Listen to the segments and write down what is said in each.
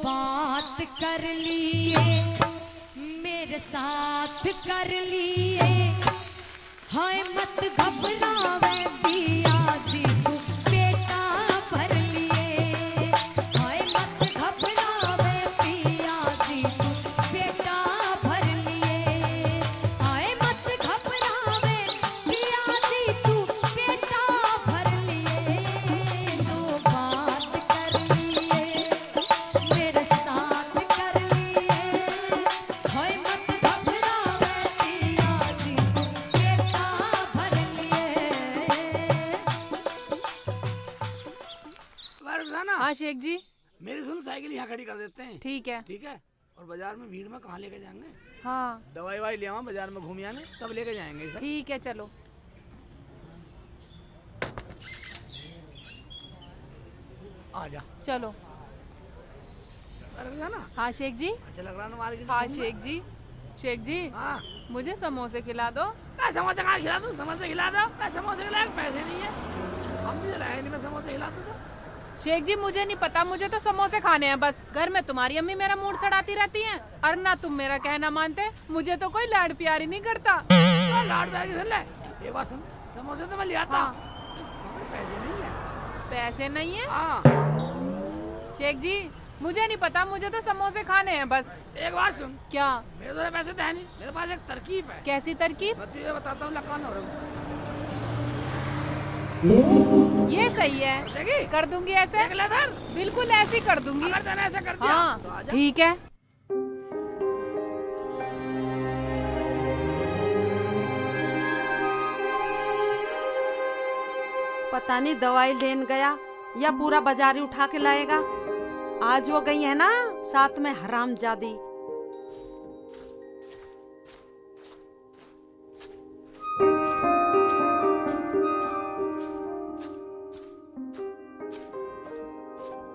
बात कर लिए मेरे साथ कर लिए, हाय मत घबरावे पिया जी तू बेटा भर लिए, हाय मत घबरावे पिया जी तू बेटा भर लिए, हाय मत घबरावे पिया जी तू बेटा भर लिए। तो बात कर लिए मेरे साथ कर लिए, हाय मत घबरावे पिया जी तू बेटा भर लिए। ना हाँ शेख जी, मेरी सुन, साइकिल यहाँ खड़ी कर देते हैं। ठीक है। ठीक है। और बाजार में भीड़ में कहाँ लेके जाएंगे? हाँ दवाई वाई ले आवा, बाजार में घूम आने तब लेके जाएंगे सब। ठीक है, चलो। आ जा। चलो। अरे ना हाँ शेख जी। अच्छा लग रहा है ना मार्केट। हाँ शेख जी। शेख जी, हाँ मुझे समोसे खिला दो। क्या समोसे कहाँ खिला दूँ? समोसे खिला दो। क्या समोसे खिला? पैसे नहीं है, हम भी रहे नहीं, मैं समोसे खिला दूँ तो। शेख जी मुझे नहीं पता, मुझे तो समोसे खाने हैं बस। घर में तुम्हारी अम्मी मेरा मूड सड़ाती रहती हैं और ना तुम मेरा कहना मानते। मुझे तो कोई लाड प्यारी नहीं करता। लाड बैग सुन ले, ये बात सुन, समोसे तो मैं ले आता। हाँ। पैसे नहीं है। पैसे नहीं है? हाँ शेख जी मुझे नहीं पता, मुझे तो समोसे खाने हैं बस। एक बात सुन, क्या? मेरे तो पैसे तो है नहीं, मेरे पास एक तरकीब है। कैसी तरकीब? मैं तुझे बताता हूँ, लकान हो रहा ये सही है, देखी? कर दूंगी ऐसे। देख ले इधर। बिल्कुल ऐसी कर दूंगी। अगर तूने ऐसा कर दिया हाँ तो आजा। ठीक है। पता नहीं दवाई लेन गया या पूरा बाजारी उठा के लाएगा। आज वो गई है ना साथ में हरामजादी।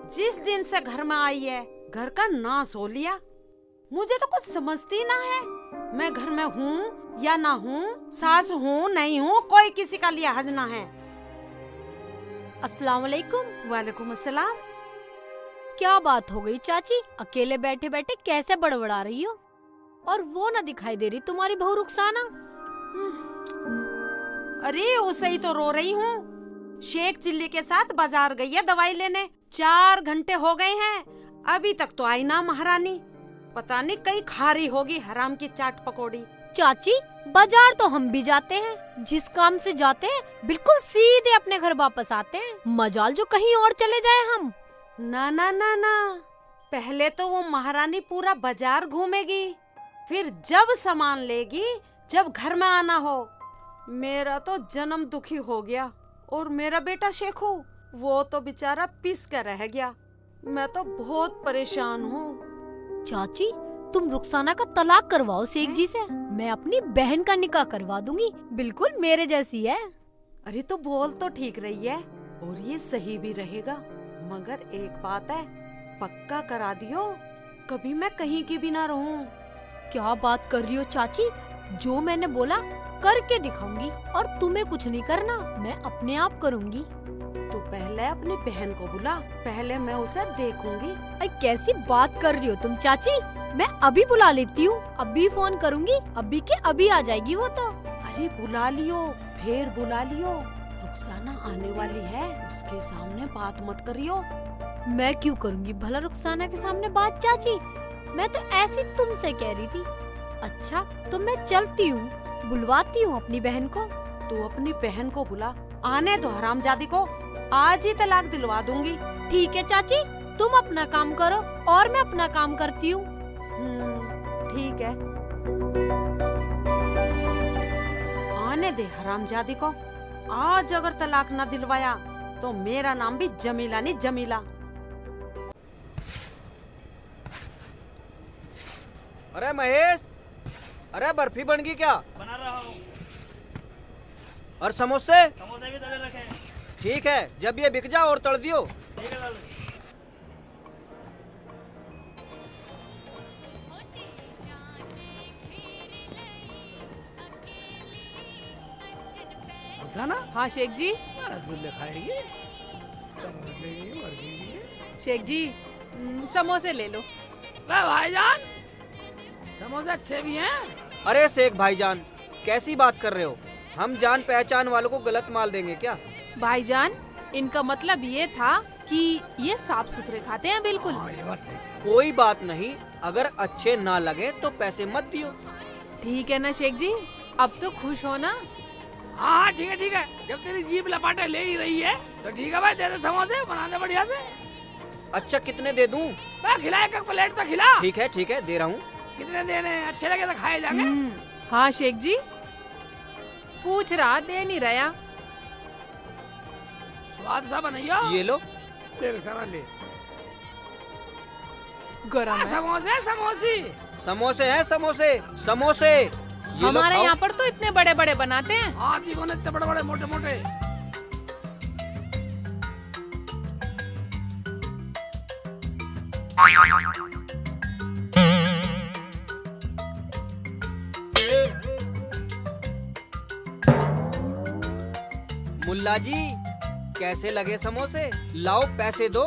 जिस दिन से घर में आई है घर का नाश हो लिया। मुझे तो कुछ समझती ना है, मैं घर में हूँ या ना हूँ, सास हूँ नहीं हूँ, कोई किसी का लिहाज ना है। अस्सलाम वालेकुम। वालेकुम अस्सलाम। क्या बात हो गई चाची, अकेले बैठे बैठे कैसे बड़बड़ा रही हो? और वो ना दिखाई दे रही तुम्हारी बहू रुखसाना। अरे उसे ही तो रो रही हूँ। शेख चिल्ली के साथ बाजार गई है दवाई लेने, 4 घंटे हो गए हैं, अभी तक तो आई ना महारानी। पता नहीं कहीं खा रही होगी हराम की चाट पकौड़ी। चाची बाजार तो हम भी जाते हैं, जिस काम से जाते हैं बिल्कुल सीधे अपने घर वापस आते हैं। मजाल जो कहीं और चले जाए हम। ना ना ना ना, पहले तो वो महारानी पूरा बाजार घूमेगी, फिर जब सामान लेगी, जब घर में आना हो। मेरा तो जन्म दुखी हो गया। और मेरा बेटा शेखू, वो तो बेचारा पिस कर रह गया। मैं तो बहुत परेशान हूँ। चाची तुम रुखसाना का तलाक करवाओ शेख जी से, मैं अपनी बहन का निकाह करवा दूंगी, बिल्कुल मेरे जैसी है। अरे तो बोल तो ठीक रही है और ये सही भी रहेगा, मगर एक बात है, पक्का करा दियो, कभी मैं कहीं की भी ना रहूं। क्या बात कर रही हो चाची, जो मैंने बोला करके दिखाऊंगी। और तुम्हें कुछ नहीं करना, मैं अपने आप करूंगी। तो पहले अपनी बहन को बुला, पहले मैं उसे देखूंगी। अरे कैसी बात कर रही हो तुम चाची, मैं अभी बुला लेती हूँ, अभी फोन करूंगी, अभी के अभी आ जाएगी वो तो। अरे बुला लियो, फिर बुला लियो, रुखसाना आने वाली है, उसके सामने बात मत करियो। मैं क्यों करूंगी भला रुखसाना के सामने बात चाची, मैं तो ऐसी तुमसे कह रही थी। अच्छा तो मैं चलती हूँ, बुलवाती हूँ अपनी बहन को। तू अपनी बहन को बुला, आने दो हरामजादी को, आज ही तलाक दिलवा दूंगी। ठीक है चाची, तुम अपना काम करो और मैं अपना काम करती हूँ। ठीक है, आने दे हरामजादी को। आज अगर तलाक न दिलवाया तो मेरा नाम भी जमीला नहीं जमीला। अरे महेश, अरे बर्फी बन गई क्या? बना रहा हूँ। और समोसे? समोसे भी तले रखे। ठीक है, जब ये बिक जाओ और तल दियो। ठीक है लालू। रुखसाना, हाँ शेख जी। रसगुल्ले खाएगी, समोसे भी, बर्फी भी। शेख जी समोसे ले लो। वे भाईजान, समोसे अच्छे भी हैं। अरे शेख भाईजान, कैसी बात कर रहे हो? हम जान पहचान वालों को गलत माल देंगे क्या? भाईजान, इनका मतलब ये था कि ये साफ सुथरे खाते हैं बिल्कुल। हाँ, ये बात सही। कोई बात नहीं, अगर अच्छे ना लगे तो पैसे मत दियो। ठीक है ना शेख जी, अब तो खुश हो ना? हाँ ठीक है ठीक है, जब तेरी जीभ लपाटे ले ही रही है तो ठीक है भाई, दे दे समोसे, बना दे बढ़िया से। अच्छा कितने दे दूं? मैं खिला, एक प्लेट तो खिला। ठीक है दे रहा हूँ। कितने देने हैं? अच्छे लगे तो खाए जाएंगे। हाँ शेख जी, पूछ रहा, दे नहीं रहा। स्वाद सा बनाइयो। ये लो। ले सारा ले। गरम है। समोसे समोसी। समोसे हैं समोसे समोसे। ये लो, हमारे खाओ। यहाँ पर तो इतने बड़े बड़े बनाते हैं। हाँ जी, कौन इतने बड़े बड़े मोटे मोटे। मुल्ला जी, कैसे लगे समोसे? लाओ पैसे दो।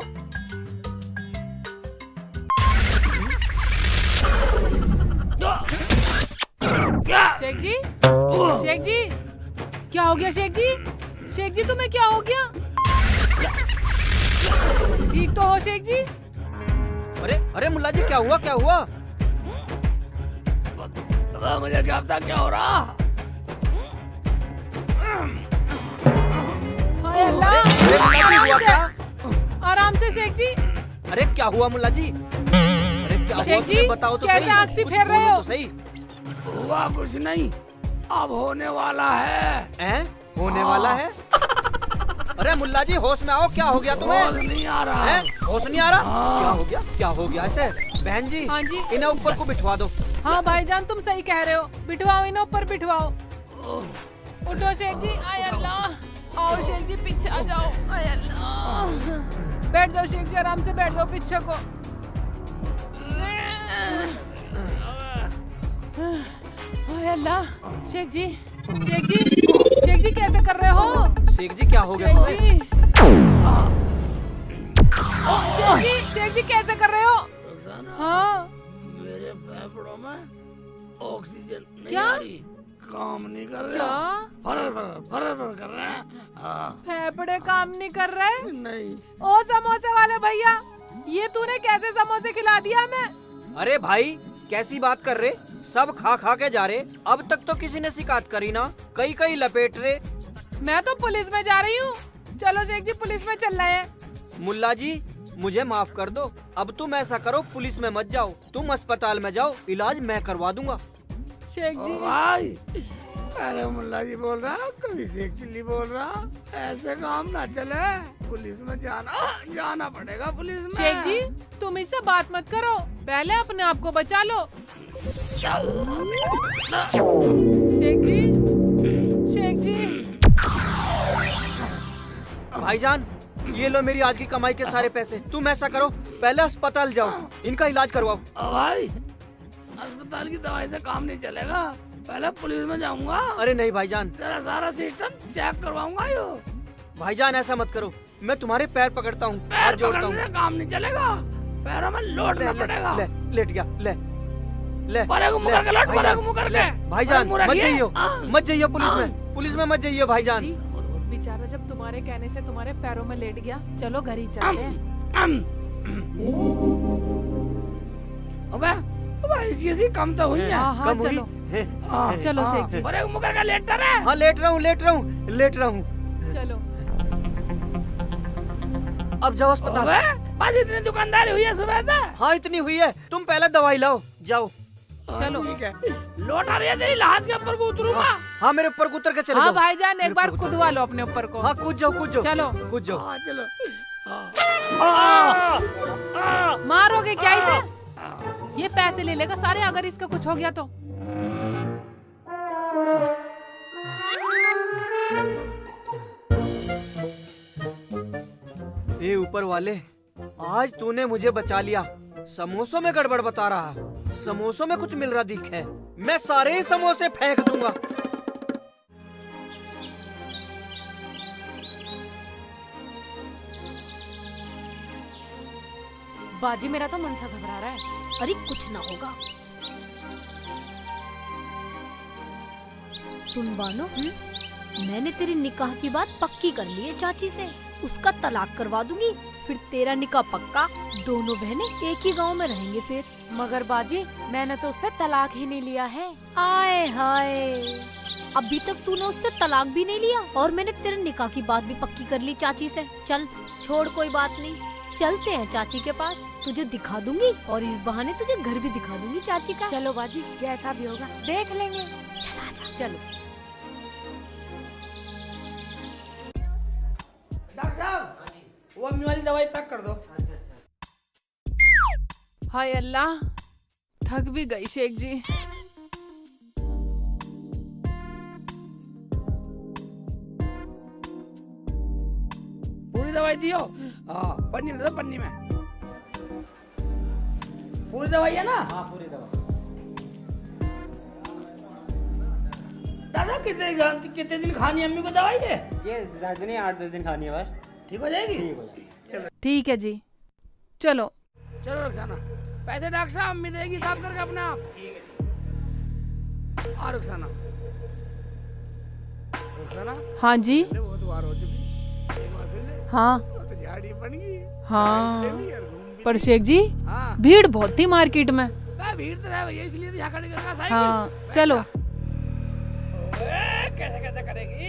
क्या? शेख जी, शेख जी, क्या हो गया शेख जी? शेख जी तुम्हें क्या हो गया? ठीक तो हो शेख जी? अरे मुल्ला जी, क्या हुआ क्या हुआ? मुझे क्या पता क्या हो रहा। हाय अल्लाह, अरे मुल्ला जी, हुआ क्या? आराम से शेख जी। अरे क्या हुआ मुल्ला जी? अरे क्या हुआ? शेख जी, तुम्हें बताओ तो कैसे सही। आँख से कुछ फेर रहे बोलो हो? तो सही। हुआ कुछ नहीं, अब होने वाला है। हैं? होने वाला है? अरे मुल्ला जी, होश में आओ, क्या हो गया तुम्हें? होश नहीं आ रहा। हैं? होश नहीं आ रहा? हाँ। क्या हो गया? क्या हो गया ऐसे? बहन जी, हाँ जी। इन्हें ऊपर को बिठवा दो। हाँ भाईजान, तुम सही कह रहे हो, बिठवाओ इन्हें ऊपर बिठवाओ। उठो शेख जी। आय अल्लाह, आओ शेख जी, पीछे आ जाओ। आय अल्लाह, बैठ जाओ शेख जी, आराम से बैठ जाओ पीछे को। आय अल्लाह, शेख जी, शेख जी, शेख जी कैसे कर रहे हो? शेख जी, क्या हो गया शेख तुम्हें? जी, शेख जी, शेख जी कैसे कर रहे हो? रुखसाना, हाँ मेरे फेफड़ों में ऑक्सीजन नहीं क्या? आ रही, काम नहीं कर रहा। क्या? फर कर रहे हैं। हाँ। फेफड़े काम नहीं कर रहे? नहीं। ओ समोसे वाले भैया, ये तूने कैसे समोसे खिला दिया हमें? अरे भाई, कैसी बात कर रहे? सब खा खा के जा रहे। अब तक तो किसी ने शिकायत करी ना। कई लपेट रहे। मैं तो पुलिस में जा रही हूँ। चलो शेख जी, पुलिस में चल रहे हैं। मुल्ला जी, मुझे माफ कर दो। अब तुम ऐसा करो, पुलिस में मत जाओ, तुम अस्पताल में जाओ, इलाज मैं करवा दूंगा। शेख जी, ओ भाई, अरे मुल्ला जी बोल रहा, कभी शेख चिल्ली बोल रहा, ऐसे काम ना चले। पुलिस में जाना पड़ेगा पुलिस में। शेख जी, तुम इससे बात मत करो, पहले अपने आप को बचा लो। शेख जी, शेख जी। भाईजान, ये लो मेरी आज की कमाई के सारे पैसे। तुम ऐसा करो, पहले अस्पताल जाओ, इनका इलाज करवाओ। ओ भाई, अस्पताल की दवाई से काम नहीं चलेगा, पहले पुलिस में जाऊंगा। अरे नहीं भाईजान, तेरा सारा सिस्टम चेक करवाऊंगा। यो भाईजान ऐसा मत करो, मैं तुम्हारे पैर पकड़ता हूँ, पैर हाथ जोड़ता पकड़ने हूँ। से काम नहीं चलेगा, पैरों में लोटना पड़ेगा। ले, लेट गया, ले ले परे को मुँह करके लोट, परे को मुँह करके। भाईजान मुँह मत रखिए। जाइयो, हाँ। मत जाइयो पुलिस में मत जाइयो भाईजान। जी, बेचारा जब तुम्हारे कहने से तुम्हारे पैरों में लेट गया, चलो घर ही चलते हैं। अबे इसकी कम तो हुई है। हाँ हाँ, कम हुई? चलो हाँ। चलो शेख जी, परे को मुँह करके लेटता रहे। हाँ लेट रहा हूँ। चलो। अब जाओ अस्पताल। अबे बस इतनी दुकानदारी हुई है सुबह से। हाँ इतनी हुई है, तुम पहले दवाई लाओ, जाओ। चलो। ठीक है, लौट आ रही है तेरी लाश के ऊपर को उतरूंगा। हाँ मेरे ऊपर उतर के चले हाँ जाओ। भाईजान, एक मेरे बार ऊपर उतर खुदवा लो अपने ऊपर को। हाँ कूद जाओ चलो। कूद जाओ। हाँ चलो। हाँ। मारोगे क्या इसे? ये पैसे ले लेगा सारे अगर इसका कुछ हो गया तो। ए ऊपर वाले, आज तूने मुझे बचा लिया। समोसों में गड़बड़ बता रहा, समोसों में कुछ मिल रहा दिख है, मैं सारे ही समोसे फेंक दूंगा। बाजी मेरा तो मन सा घबरा रहा है। अरे कुछ ना होगा। सुन बानो, मैंने तेरी निकाह की बात पक्की कर ली है चाची से। उसका तलाक करवा दूंगी, फिर तेरा निकाह पक्का। दोनों बहनें एक ही गांव में रहेंगे फिर। मगर बाजी मैंने तो उससे तलाक ही नहीं लिया है। आए हाय, अभी तक तूने उससे तलाक भी नहीं लिया और मैंने तेरे निकाह की बात भी पक्की कर ली चाची से। चल छोड़, कोई बात नहीं, चलते हैं चाची के पास, तुझे दिखा दूंगी और इस बहाने तुझे घर भी दिखा दूंगी चाची का। चलो बाजी, जैसा भी होगा देख लेंगे। चल आजा। चलो। डॉक्टर साहब, वो अम्मी वाली दवाई पैक कर दो। हाय अल्लाह, थक भी गई शेख जी। पूरी दवाई दियो। हाँ, पन्नी में दो, पन्नी में। पूरी दवाई है ना? हाँ, पूरी दवाई। दादा कितने दिन खानी है अम्मी को दवाई है? ये 8-10 दिन खानी है बस। ठीक हो जाएगी? ठीक हो जाएगी। ठीक है जी, चलो। चलो रुखसाना, पैसे डॉक्टर साहब अम्मी देगी, हिसाब करके अपने आप। हाँ रुखसाना। रुखसाना, हाँ जी। बहुत बार हो चुकी। एक बार सुन ले। हाँ तो झाड़ी बन गई। हाँ, ले ली और घूम भी पर ली। शेख जी हाँ, भीड़ बहुत थी मार्केट में। भीड़ तो है भैया, इसलिए तो यहाँ खड़ी करना साइकिल। हाँ चलो। कैसे कैसे करेगी?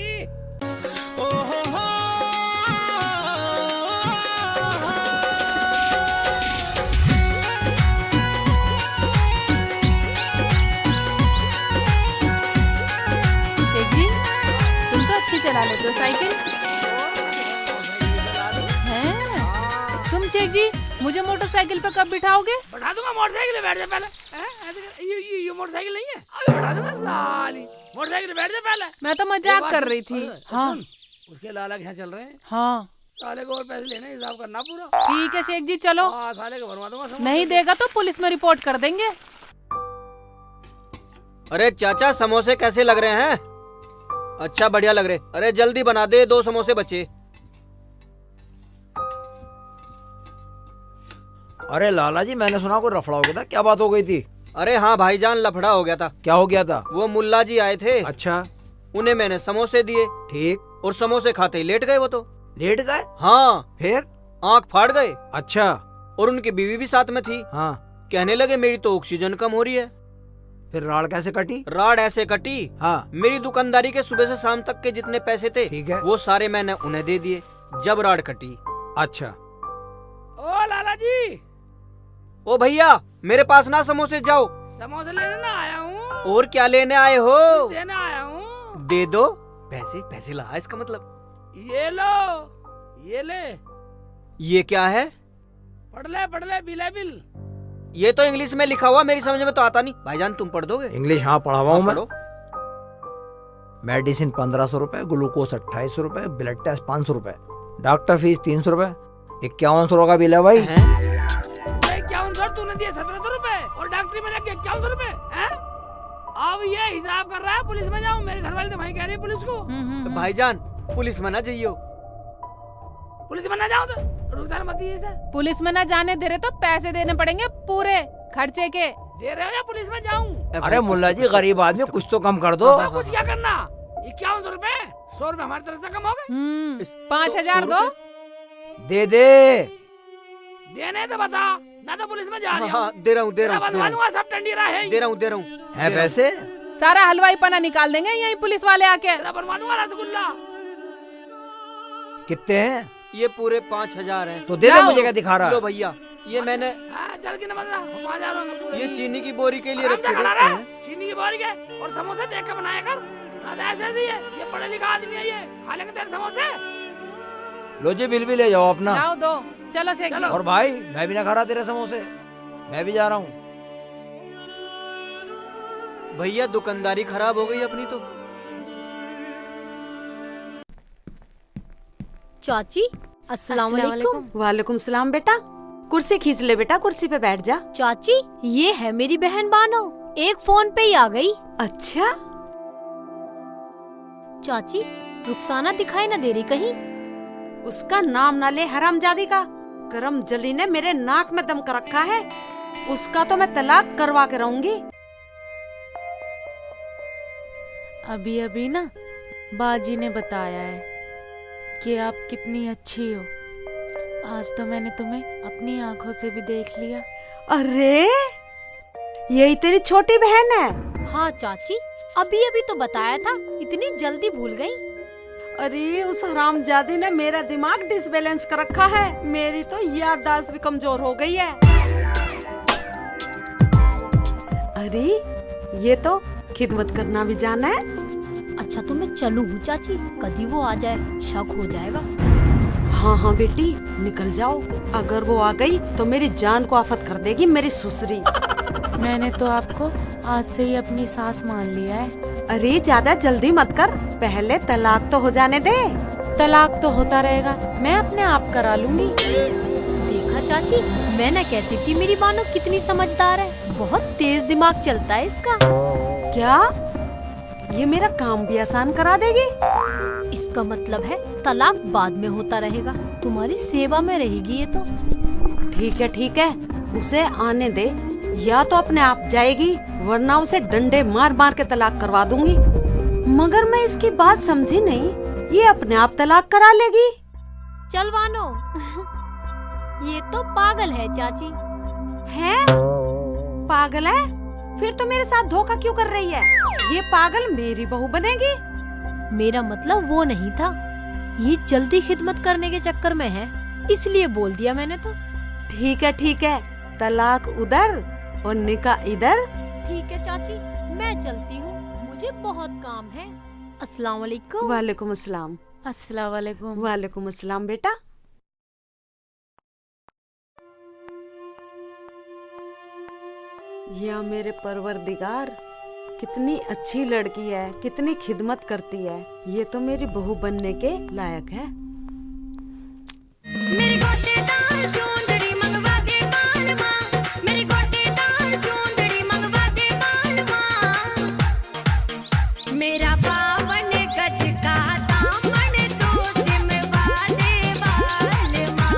शेख जी तुम तो अच्छी चला लेते हो साइकिल। हैं? तुम शेख जी मुझे मोटरसाइकिल पे कब बिठाओगे? बैठा दूंगा, मोटरसाइकिल पे बैठ जा पहले। हैं? ऐसे ये मोटरसाइकिल नहीं है, अभी बैठा दूंगा साली। मोटरसाइकिल पे बैठ जा पहले। मैं तो एक मजाक बात कर सुन, रही थी। अरे, हाँ सुन, उसके लाला के यहाँ चल रहे हैं। हाँ साले को और पैसे लेने, हिसाब करना पूरा। ठीक है शेख जी, चलो। हाँ, साले को भरवा दूंगा समोसे। नहीं देगा तो पुलिस में रिपोर्ट कर देंगे। अरे चाचा, समोसे कैसे लग रहे हैं? अच्छा, बढ़िया लग रहे। अरे जल्दी बना दे, 2 समोसे बचे। अरे लाला जी, मैंने सुना कोई रफड़ा हो गया था, क्या बात हो गई थी? अरे हाँ भाईजान, लफड़ा हो गया था। क्या हो गया था? वो मुल्ला जी आए थे, अच्छा, उन्हें मैंने समोसे दिए ठीक। और समोसे खाते ही लेट गए वो तो। लेट गए? हाँ, फिर? आंख फाड़ गए। अच्छा। और उनकी बीवी भी साथ में थी। हाँ, कहने लगे मेरी तो ऑक्सीजन कम हो रही है। फिर राड़ कैसे कटी? राड ऐसे कटी, हाँ, मेरी दुकानदारी के सुबह से शाम तक के जितने पैसे थे ठीक है। वो सारे मैंने उन्हें दे दिए जब राड कटी। अच्छा। ओ लाला जी, ओ भैया, मेरे पास ना समोसे जाओ। समोसे लेने ना आया हूँ, और क्या लेने आए हो? देना आया हूँ। दे दो पैसे। पैसे ला, इसका मतलब। ये लो, ये ले। ये क्या है? पढ़ ले बिल। ये तो इंग्लिश में लिखा हुआ, मेरी समझ में तो आता नहीं। भाईजान तुम पढ़ दोगे? इंग्लिश हाँ पढ़ा हुआ हूँ मैं। पढ़ो। मेडिसिन 1500 रुपए, ग्लूकोज 2800 रुपए, ब्लड टेस्ट 500 रुपए, डॉक्टर फीस 300 रुपए, 5100 का बिल है भाई। हैं? 5100 तूने दिए 1700 रुपए और डॉक्टरी में लगे 5100 रुपए। हैं? अब ये हिसाब कर रहा है पुलिस में जाऊं? मेरे घर वाले तो भाई कह रही है पुलिस को। भाईजान पुलिस में ना जाइयो। पुलिस में ना जाऊं तो रुखसाना मत दिए इसे। पुलिस में ना जाने दे रहे तो पैसे देने पड़ेंगे पूरे खर्चे के। दे रहे हो या पुलिस में जाऊं? अरे मुल्ला जी, गरीब आदमी, कुछ तो कम कर दो। तो कुछ क्या करना? 5100 रुपए, 100 रुपए हमारी तरफ से कम हो गए। 5000 दो। दे दे। देने तो बता, ना तो पुलिस में जा रही हाँ, दे रहा हूँ बनवा दूंगा, सब टंडी रहा है। दे रहा हूँ। है पैसे? सारा हलवाई पना निकाल देंगे यही पुलिस वाले आके। तेरा बनवा दूंगा रसगुल्ला। कितने हैं? ये पूरे 5000 हैं। तो दे दे, जाओ। मुझे क्या दिखा रहा लो है? भैया, ये मैंने हाँ, चल के नमस्ते 5000 होंगे पूरे। ये चीनी की बोरी के लिए आराम से रखे खड़ा थे। रह, चीनी की बोरी के और समोसे देख के बनाया कर। ना तो ऐसे ही है, ये पढ़े लिखा आदमी है, ये खा लेंगे तेरे समोसे। लो जी, बिल भी ले जाओ अपना। लाओ दो। चलो शेख जी। और भाई, मैं भी ना खा रहा तेरे समोसे, मैं भी जा रहा हूँ। भैया दुकानदारी खराब हो गई अपनी तो। चाची अस्सलाम वालेकुम। वालेकुम सलाम बेटा। कुर्सी खींच ले बेटा, कुर्सी पे बैठ जा। चाची ये है मेरी बहन बानो, एक फोन पे ही आ गई। अच्छा, चाची रुखसाना दिखाई ना दे रही कहीं? उसका नाम ना ले हरामजादी का। करम जली ने मेरे नाक में दम कर रखा है, उसका तो मैं तलाक करवा के रहूंगी। अभी अभी ना बाजी ने बताया है कि आप कितनी अच्छी हो। आज तो मैंने तुम्हें अपनी आंखों से भी देख लिया। अरे यही तेरी छोटी बहन है? हाँ चाची, अभी अभी तो बताया था, इतनी जल्दी भूल गई। अरे उस हरामजादी ने मेरा दिमाग डिसबैलेंस कर रखा है, मेरी तो याददाश्त भी कमजोर हो गई है। अरे ये तो खिदमत करना भी जाना है। अच्छा तो मैं चलूं हूँ चाची, कभी वो आ जाए शक हो जाएगा। हाँ हाँ बेटी निकल जाओ, अगर वो आ गई तो मेरी जान को आफत कर देगी मेरी सुसरी। मैंने तो आपको आज से ही अपनी सास मान लिया है। अरे ज्यादा जल्दी मत कर, पहले तलाक तो हो जाने दे। तलाक तो होता रहेगा, मैं अपने आप करा लूंगी। देखा चाची, मैं न कहती थी मेरी बानो कितनी समझदार है, बहुत तेज दिमाग चलता है इसका। क्या ये मेरा काम भी आसान करा देगी? इसका मतलब है तलाक बाद में होता रहेगा, तुम्हारी सेवा में रहेगी ये तो। ठीक है, उसे आने दे, या तो अपने आप जाएगी वरना उसे डंडे मार मार के तलाक करवा दूंगी। मगर मैं इसकी बात समझी नहीं, ये अपने आप तलाक करा लेगी। चल बानो ये तो पागल है चाची। है? पागल है? फिर तो मेरे साथ धोखा क्यों कर रही है? ये पागल मेरी बहू बनेगी? मेरा मतलब वो नहीं था, ये जल्दी खिदमत करने के चक्कर में है, इसलिए बोल दिया मैंने तो। ठीक है, तलाक उधर और निकाह इधर। ठीक है चाची, मैं चलती हूँ, मुझे बहुत काम है। अस्सलाम वालेकुम। वालेकुम अस्सलाम। अस्सलाम वालेकुम। वालेकुम अस्सलाम बेटा। या मेरे परवरदिगार, कितनी अच्छी लड़की है, कितनी खिदमत करती है, ये तो मेरी बहू बनने के लायक है। मेरी गोटेदार चूंदड़ी मंगवा दे बालवा, मेरी गोटेदार चूंदड़ी मंगवा दे बालवा, मेरा पावन गज का दामन तो सिमवा दे बालवा,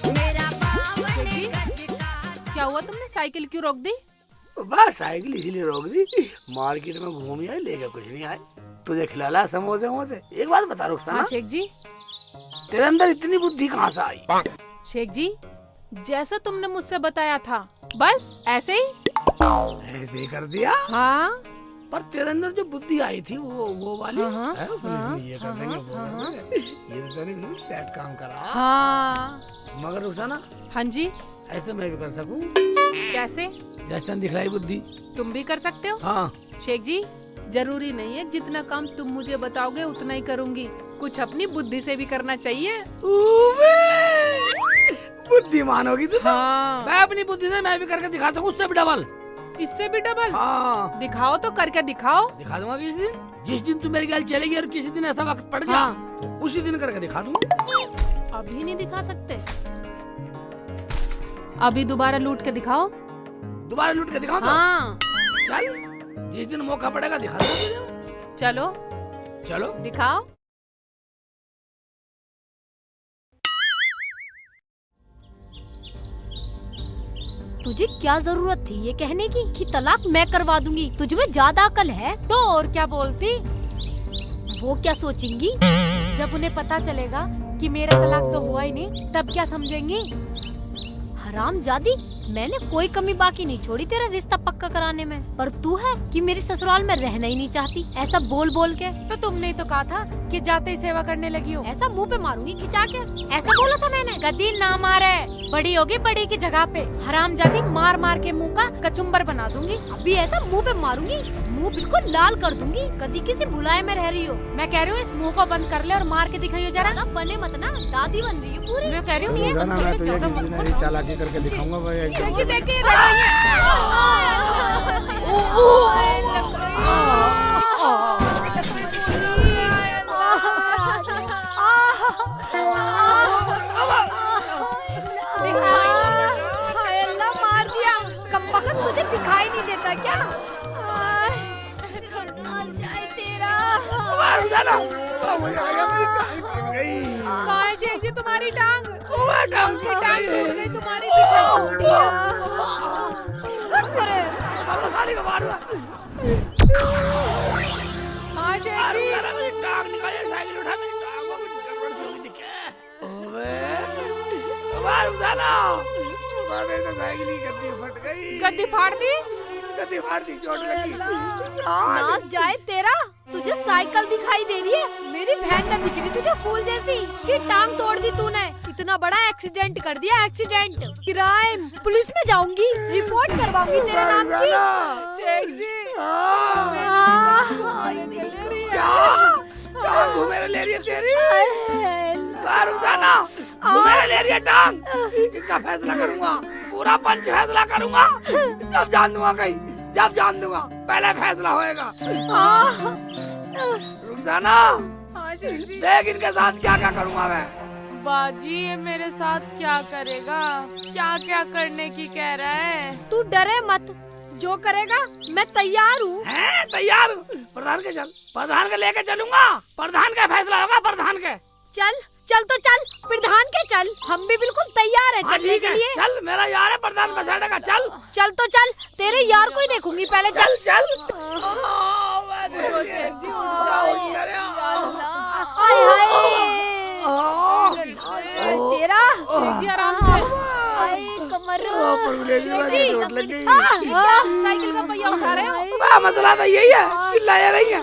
मेरा पावन गज का। क्या हुआ, तुमने साइकिल क्यों रोक दी? बस साइकिल इसीलिए रोक दी, मार्केट में घूम आए, लेकर कुछ नहीं आए, तुझे खिलाला समोसे वमोसे। एक बात बता रुखसाना, हाँ शेख जी। तेरे अंदर इतनी बुद्धि कहाँ से आई? शेख जी, जैसा तुमने मुझसे बताया था बस ऐसे ही। ऐसे ही कर दिया? हाँ। पर तेरे अंदर जो बुद्धि आई थी वो वाली हाँ, है, पुलिस हाँ, में ये कर देंगे, वो कर हाँ, देंगे। ये तो तूने बिल्कुल सेट काम करा। हाँ। मगर रुखसाना, हाँ जी। ऐसे मैं भी कर सकूं? कैसे? जैसे दिखलाई बुद्धि। तुम भी कर सकते हो? हाँ। शेख जी, जरूरी नहीं है जितना काम तुम मुझे बताओगे उतना ही करूंगी, कुछ अपनी बुद्धि से भी करना चाहिए। बुद्धिमान होगी तू। हाँ। मैं अपनी बुद्धि से मैं भी करके दिखा सकूं, उससे भी डबल। इससे भी डबल? हाँ। दिखाओ तो, करके दिखाओ। दिखा दूंगा किसी दिन, जिस दिन तू मेरे ख्याल चलेगी और किसी दिन ऐसा वक्त पड़ गया, हाँ। तो उसी दिन करके दिखा दूंगा। अभी नहीं दिखा सकते, अभी दोबारा लूट के दिखाओ। दोबारा लूट के दिखाओ? हाँ। चल, जिस दिन मौका पड़ेगा दिखा दूंगा। चलो चलो दिखाओ। तुझे क्या जरूरत थी ये कहने की कि तलाक मैं करवा दूंगी? तुझ में ज्यादा अकल है तो और क्या बोलती? वो क्या सोचेंगी? जब उन्हें पता चलेगा कि मेरा तलाक तो हुआ ही नहीं, तब क्या समझेंगी? हरामजादी, मैंने कोई कमी बाकी नहीं छोड़ी तेरा रिश्ता पक्का कराने में, पर तू है कि मेरी ससुराल में रहना ही नहीं चाहती, ऐसा बोल बोल के। तो तुमने ही तो कहा था कि जाते ही सेवा करने लगी हो। ऐसा मुंह पे मारूंगी खिंचा के, ऐसा बोला था मैंने। गद्दी ना मारे, बड़ी होगी बड़ी की जगह पे, हरामजादी मार मार के मुंह का कचुम्बर बना दूंगी। अभी ऐसा मुंह पे मारूंगी, मुंह बिल्कुल लाल कर दूंगी। कभी किसी भुलाए में रह रही हो? मैं कह रही हूँ इस मुंह को बंद कर ले और मार के दिखाइयो जरा। ज्यादा बने मत ना, दादी बन रही है पूरी। मैं कह रही हूँ ये रोजाना मैं तुझे किसी दिन ऐसी चालाकी करके दिखाऊंगा भाई। देखिए देखिए, लड़ रही है। हाय अल्लाह, मार दिया। कमबख्त, तुझे दिखाई नहीं देता क्या? आ जाए तेरा। रुखसाना, मुझे लगा मेरी टांग टूट गई। कहाँ है शेख जी तुम्हारी टांग? ओए टांग से टूट टांग गई। टूट गई तुम्हारी तो अरे मारो साली को मारो। हाँ शेख अरे जी साला मेरी टांग निकाले, साइकिल उठा, मेरी टांग को कुछ गड़बड़ सी होगी दिखे। ओए मार साला, मेरी तो साइकिल की गद्दी फट गई। गद्दी फाड़ दी। गद्दी फाड़ दी, चोट लगी। नाच जाए तेरा, तुझे साइकिल दिखाई दे रही है, मेरी बहन न दिख रही तुझे फूल जैसी कि टांग तोड़ दी तूने। इतना बड़ा एक्सीडेंट कर दिया, एक्सीडेंट, क्राइम, पुलिस में जाऊंगी, रिपोर्ट करवाऊंगी तेरे नाम की। शेख जी टांग घुमेरे ले रही है तेरी। रुखसाना घुमेरे ले रही है टांग। इसका फैसला करूंगा, पूरा पंच फैसला करूंगा। जब जान दूंगा कहीं, जब जान दूंगा, पहले फैसला होएगा। रुखसाना हाँ शेख जी देख इनके साथ क्या क्या करूंगा मैं। बाजी ये मेरे साथ क्या करेगा, क्या क्या करने की कह रहा है? तू डरे मत, जो करेगा मैं तैयार हूँ। हैं तैयार? प्रधान के चल, प्रधान के लेके चलूंगा। प्रधान का फैसला होगा, प्रधान के। चल चल तो चल, प्रधान के चल, हम भी बिल्कुल तैयार है हाँ, चलने ठीक के है, लिए। चल मेरा यार है प्रधान बसाड़ेगा। चल चल तो चल, तेरे यार को ही देखूंगी पहले। चल चल चल। शेख जी हाय तेरा शेख जी आराम से। हाय कमर। चोट लग गई। साइकिल का पहिया उठा रहे हो? मसला तो यही है, चिल्लाया रही है।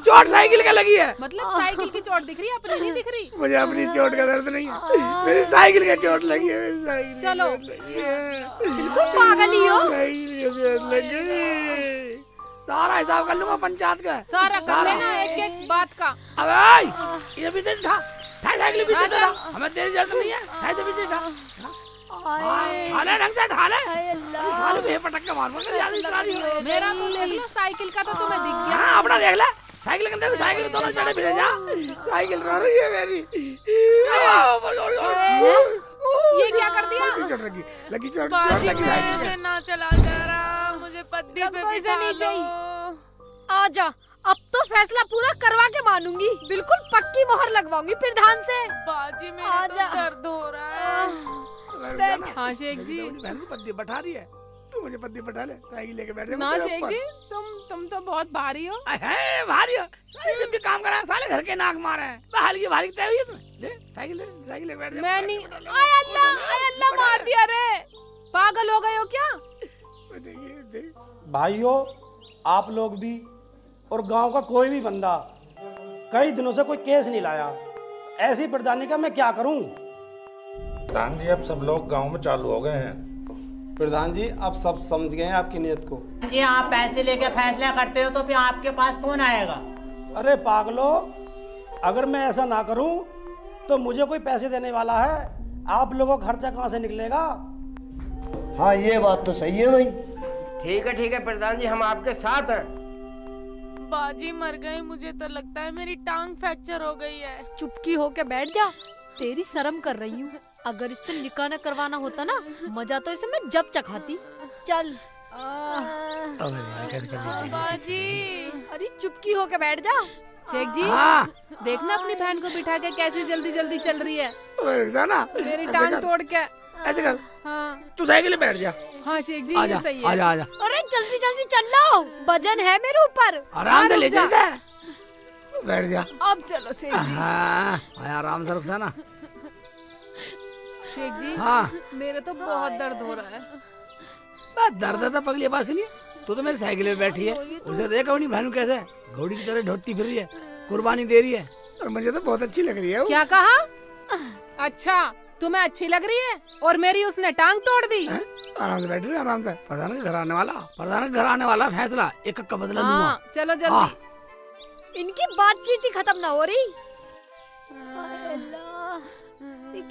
चोट साइकिल का लगी है। मतलब साइकिल की चोट दिख रही है, अपनी नहीं दिख रही? मुझे अपनी चोट का दर्द नहीं है, मेरी साइकिल का चोट लगी है। मेरी साइकिल चलो। बिल्कुल पागल ही हो। साइकिल का चोट लगी। सारा हिसाब कर लूंगा पंचायत का। सारा कर लेना एक एक बात का। अबे ये भी था साइकिल भी था। हमें तेरी जरूरत नहीं है, है तो भी था। हाले ढंग से ढाले। साले पे पटक के मार मगर याद इतना नहीं। मेरा तो देख लो, साइकिल का तो तुम्हें दिख गया। हाँ अपना देख ले। साइकिल के अंदर साइकिल दोनों चढ़े फिरे जा। साइकिल रो रही है मेरी। ये क्या कर दिया? चोट लगी, लगी चोट बाजी लगी साइकिल मैं ना चला जा रहा, मुझे पद्दी पे कोई से बिठा नीचे ही। लो। आजा, अब तो फैसला पूरा करवा के मानूंगी, बिल्कुल पक्की मोहर लगवाऊंगी प्रधान से। बाजी मेरे आजा। तो दर्द हो रहा है। हाँ शेख जी। बहन को पद्दी बैठा रही है, तू मुझे पद्दी बैठा ले। साइकिल लेके बैठे ना शेख जी, तुम तो बहुत भारी हो। है भारी हो। साले जब भी काम करा साले घर के नाक मारे हैं। हल्की भारी तय हुई है तुम्हें। ले साइकिल लेके बैठ जा। मैं नहीं। आय अल्लाह मार दिया रे। पागल हो गए हो क्या? देखिए भाइयों, आप लोग भी और गांव का कोई भी बंदा कई दिनों से कोई केस नहीं लाया, ऐसी प्रधानी का मैं क्या करूं? प्रधान जी अब सब लोग गांव में चालू हो गए हैं। प्रधान जी आप सब समझ गए हैं आपकी नीयत को। जी आप पैसे लेके फैसला करते हो तो फिर आपके पास कौन आएगा? अरे पागलो, अगर मैं ऐसा ना करूं तो मुझे कोई पैसे देने वाला है? आप लोगों का खर्चा कहाँ से निकलेगा? हाँ ये बात तो सही है भाई। ठीक है प्रधान जी, हम आपके साथ हैं। बाजी मर गई, मुझे तो लगता है मेरी टांग फ्रैक्चर हो गई है। चुपकी होके बैठ जा, तेरी शर्म कर रही हूँ। अगर इससे निकाह न करवाना होता ना, मजा तो इसे मैं जब चखाती। चल बाजी अरे चुपकी होके बैठ जा। शेख जी देखना अपनी बहन को बिठा के कैसे जल्दी जल्दी चल रही है। रुखसाना मेरी टांग तोड़ के। ऐसे कर, हाँ तू साइकिल पे बैठ जा। हाँ शेख जी, आजा ये सही है। आजा आजा, अरे जल्दी जल्दी चल लो, वजन है मेरे ऊपर। आराम से ले चलता है। बैठ जा। अब चलो शेख जी। हाँ आराम से रुखसाना। शेख जी हाँ मेरे तो बहुत दर्द हो रहा है। बस दर्द तो पगली पास नहीं है। तू तो मेरी साइकिल पे बैठी है, उसे देख अपनी बहन कैसे घोड़ी की तरह ढोती फिर रही है, कुर्बानी दे रही है। और मुझे तो बहुत अच्छी लग रही है वो। क्या कहा? अच्छा तुम्हें अच्छी लग रही है और मेरी उसने टांग तोड़ दी। आराम से बैठ रही है, आराम से। प्रधान के घर आने वाला फैसला एक का बदला लूंगा। हाँ चलो जल्दी। इनकी बातचीत ही खत्म ना हो रही।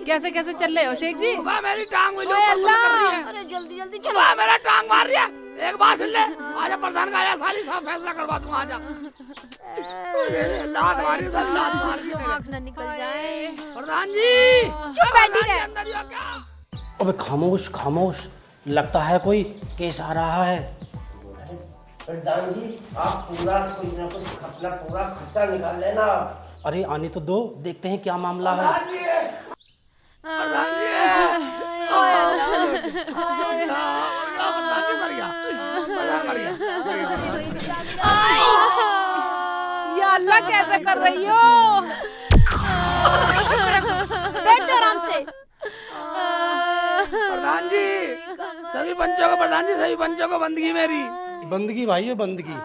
कैसे कैसे चल रहे हो शेख जी? मेरी टांग में अरे जल्दी जल्दी चलो। मेरा टांग मार रही है। एक बात सुन ले, आजा प्रधान का आया, सारी सब फैसला करवा दूंगा। आजा लात मारी, लात मार दी मेरे। आँख न निकल जाए। प्रधान जी चुप बैठी रहे। अंदर ही हो क्या? अबे खामोश खामोश, लगता है कोई केस आ रहा है। प्रधान जी आप पूरा कुछ ना कुछ अपना पूरा खर्चा निकाल लेना, अरे आने तो दो, देखते हैं क्या मामला है। प्रधान जी मर गया, मर गया। या अल्लाह कैसे कर रही हो? बैठ जा आराम से। प्रधान जी सभी पंचों को, प्रधान जी सभी पंचों को बंदगी मेरी। बंदगी भाई है बंदगी।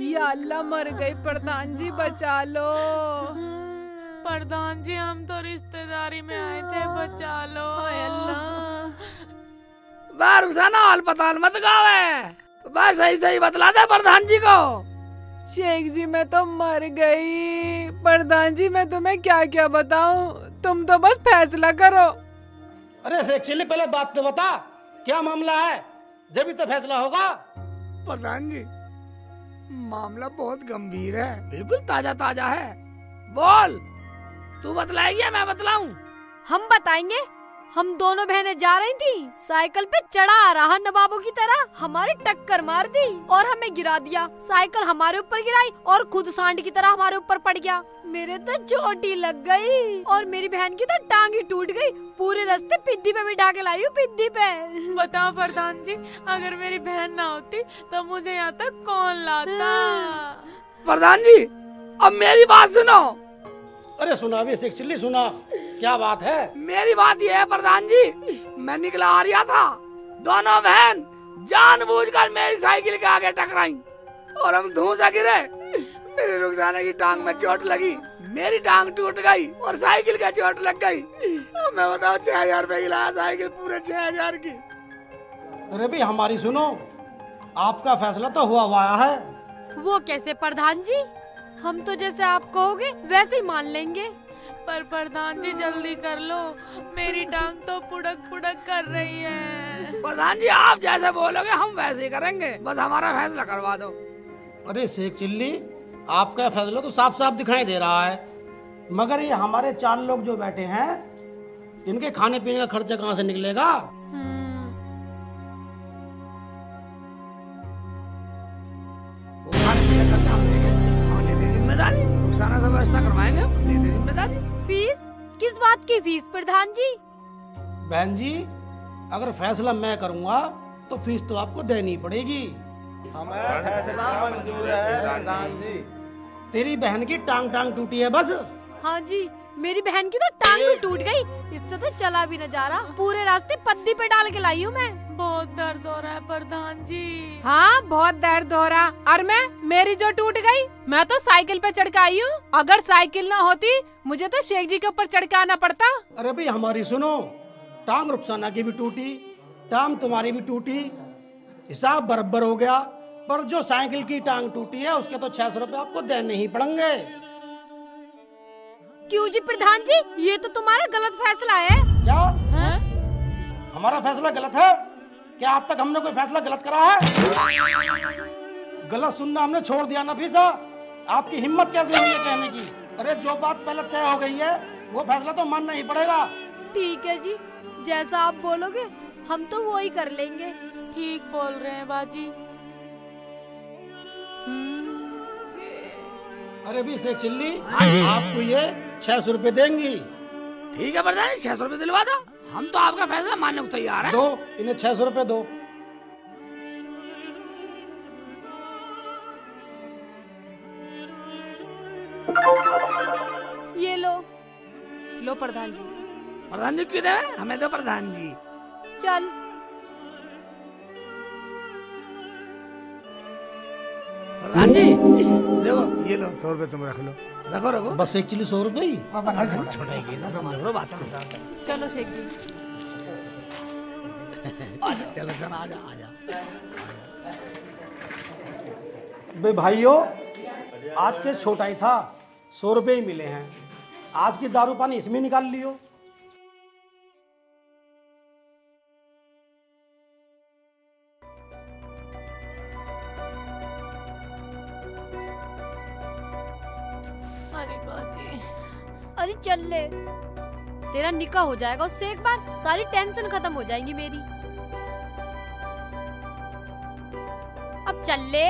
या अल्लाह मर गई, प्रधान जी बचा लो। प्रधान जी हम तो रिश्तेदारी में आए थे, बचा लो। बार रुखसाना अस्पताल मत गावे, बस सही सही बतला दे प्रधान जी को। शेख जी मैं तो मर गई। प्रधान जी मैं तुम्हें क्या क्या बताऊं, तुम तो बस फैसला करो। अरे शेख चिल्ली पहले बात तो बता, क्या मामला है, जब तो फैसला होगा। प्रधान जी मामला बहुत गंभीर है, बिल्कुल ताजा ताजा है। बोल, तू बतलाएगी या मैं बतलाऊं? हम बताएंगे। हम दोनों बहनें जा रही थी, साइकिल पे चढ़ा आ रहा नवाबों की तरह हमारी टक्कर मार दी और हमें गिरा दिया। साइकिल हमारे ऊपर गिराई और खुद सांड की तरह हमारे ऊपर पड़ गया। मेरे तो चोट ही लग गई और मेरी बहन की तो टांग ही टूट गई। पूरे रास्ते पिद्दी पे बिठा के लाई हूँ, पिद्दी पे। बताओ प्रधान जी, अगर मेरी बहन ना होती तो मुझे यहाँ तक कौन लाता? प्रधान जी अब मेरी बात सुनो। अरे सुना भी शेख चिल्ली, सुना क्या बात है। मेरी बात ये है प्रधान जी, मैं निकला आ रहा था, दोनों बहन जानबूझकर मेरी साइकिल के आगे टकराई और हम धूं से गिरे। मेरे रुखसाना की टांग में चोट लगी, मेरी टांग टूट गई और साइकिल का चोट लग गई। अब मैं बताओ 6000 रुपए की लाया साइकिल, पूरे 6000 की। अरे भाई हमारी सुनो, आपका फैसला तो हुआ है। वो कैसे प्रधान जी, हम तो जैसे आप कहोगे वैसे ही मान लेंगे। पर प्रधान जी जल्दी कर लो, मेरी टांग तो पुड़क पुड़क कर रही है। प्रधान जी आप जैसे बोलोगे हम वैसे ही करेंगे, बस हमारा फैसला करवा दो। अरे शेख चिल्ली, आपका फैसला तो साफ साफ दिखाई दे रहा है, मगर ये हमारे 4 लोग जो बैठे हैं, इनके खाने पीने का खर्चा कहाँ से निकलेगा? जिम्मेदारी रुखसाना से व्यवस्था करवाएंगे, जिम्मेदारी। फीस? किस बात की फीस प्रधान जी? बहन जी अगर फैसला मैं करूँगा तो फीस तो आपको देनी पड़ेगी। हमें फैसला मंजूर है प्रधान जी। तेरी बहन की टांग टूटी है बस। हाँ जी, मेरी बहन की तो टांग भी टूट गई, इससे तो चला भी न जा रहा। पूरे रास्ते पद्दी पे डाल के लाई हूँ मैं। बहुत दर्द हो रहा है प्रधान जी। हाँ बहुत दर्द हो रहा। और मेरी जो टूट गई, मैं तो साइकिल पे चढ़ के आई हूँ। अगर साइकिल न होती मुझे तो शेख जी के ऊपर चढ़ के आना पड़ता। अरे भाई हमारी सुनो, टांग रुखसाना की भी टूटी, टांग तुम्हारी भी टूटी, हिसाब बराबर हो गया। पर जो साइकिल की टांग टूटी है उसके तो 600 रुपए आपको देने ही पड़ेंगे। क्यों जी प्रधान जी, ये तो तुम्हारा गलत फैसला है। क्या हमारा फैसला गलत है? क्या अब तक हमने कोई फैसला गलत करा है? गलत सुनना हमने छोड़ दिया नफीसा, आपकी हिम्मत कैसे हुई है कहने की? अरे जो बात पहले तय हो गई है वो फैसला तो मानना ही पड़ेगा। ठीक है जी, जैसा आप बोलोगे हम तो वो ही कर लेंगे। ठीक बोल रहे हैं बाजी। अरे भी शेख चिल्ली, आपको ये 600 रुपए देंगी। ठीक है प्रधान जी, 600 रुपए दिलवा दो, हम तो आपका फैसला मानने को तैयार हैं। दो, इन्हें 600 रुपए दो। ये लो प्रधान जी। प्रधान जी क्यों दे? हमें दो प्रधान जी। चल। प्रधान जी देखो, ये लो 100 रुपए तुम रख लो। रखो बस एक चिल्ली 100 रुपए ही। छोटा ही केस है, समझ लो बात को। चलो शेख जी। चलो चल आजा। बे भाइयों, आज के छोटा ही था, 100 रुपए ही मिले हैं। आज की दारू पानी इसमें निकाल लियो। अरे बाजी, अरे चल ले, तेरा निकाह हो जाएगा उससे एक बार, सारी टेंशन खत्म हो जाएगी मेरी। अब चल ले।